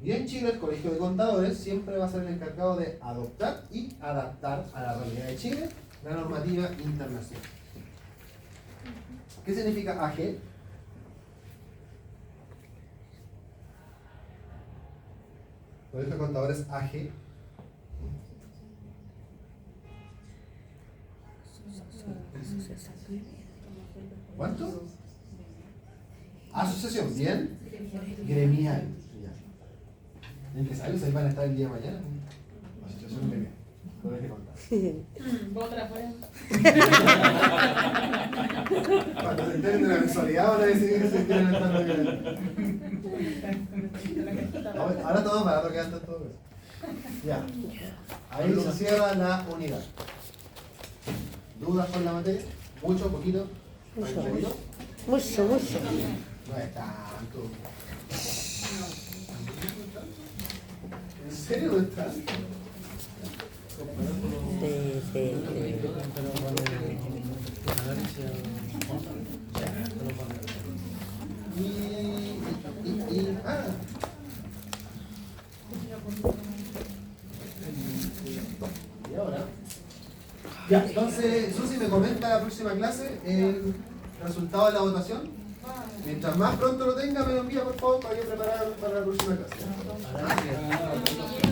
Y en Chile el Colegio de Contadores siempre va a ser el encargado de adoptar y adaptar a la realidad de Chile la normativa internacional. ¿Qué significa AG? Colegio de Contadores AG. ¿Cuánto? Asociación, bien. Gremial. Empresarios ahí van a estar el día de mañana. Asociación gremial. Colegio de Contadores. Otra fuera. Cuando se enteren de la mensualidad van a decidir que se quieren estar gremial. Ahora todo para que antes todo eso. Ya. Ahí se cierra la unidad. ¿Dudas con la materia? ¿Mucho? ¿Poquito? Mucho. No es tanto. ¿En serio no es tanto? Sí. Y ahora. Ya, entonces, Susi me comenta la próxima clase el resultado de la votación. Mientras más pronto lo tenga, me lo envía por favor para yo preparar para la próxima clase. Gracias.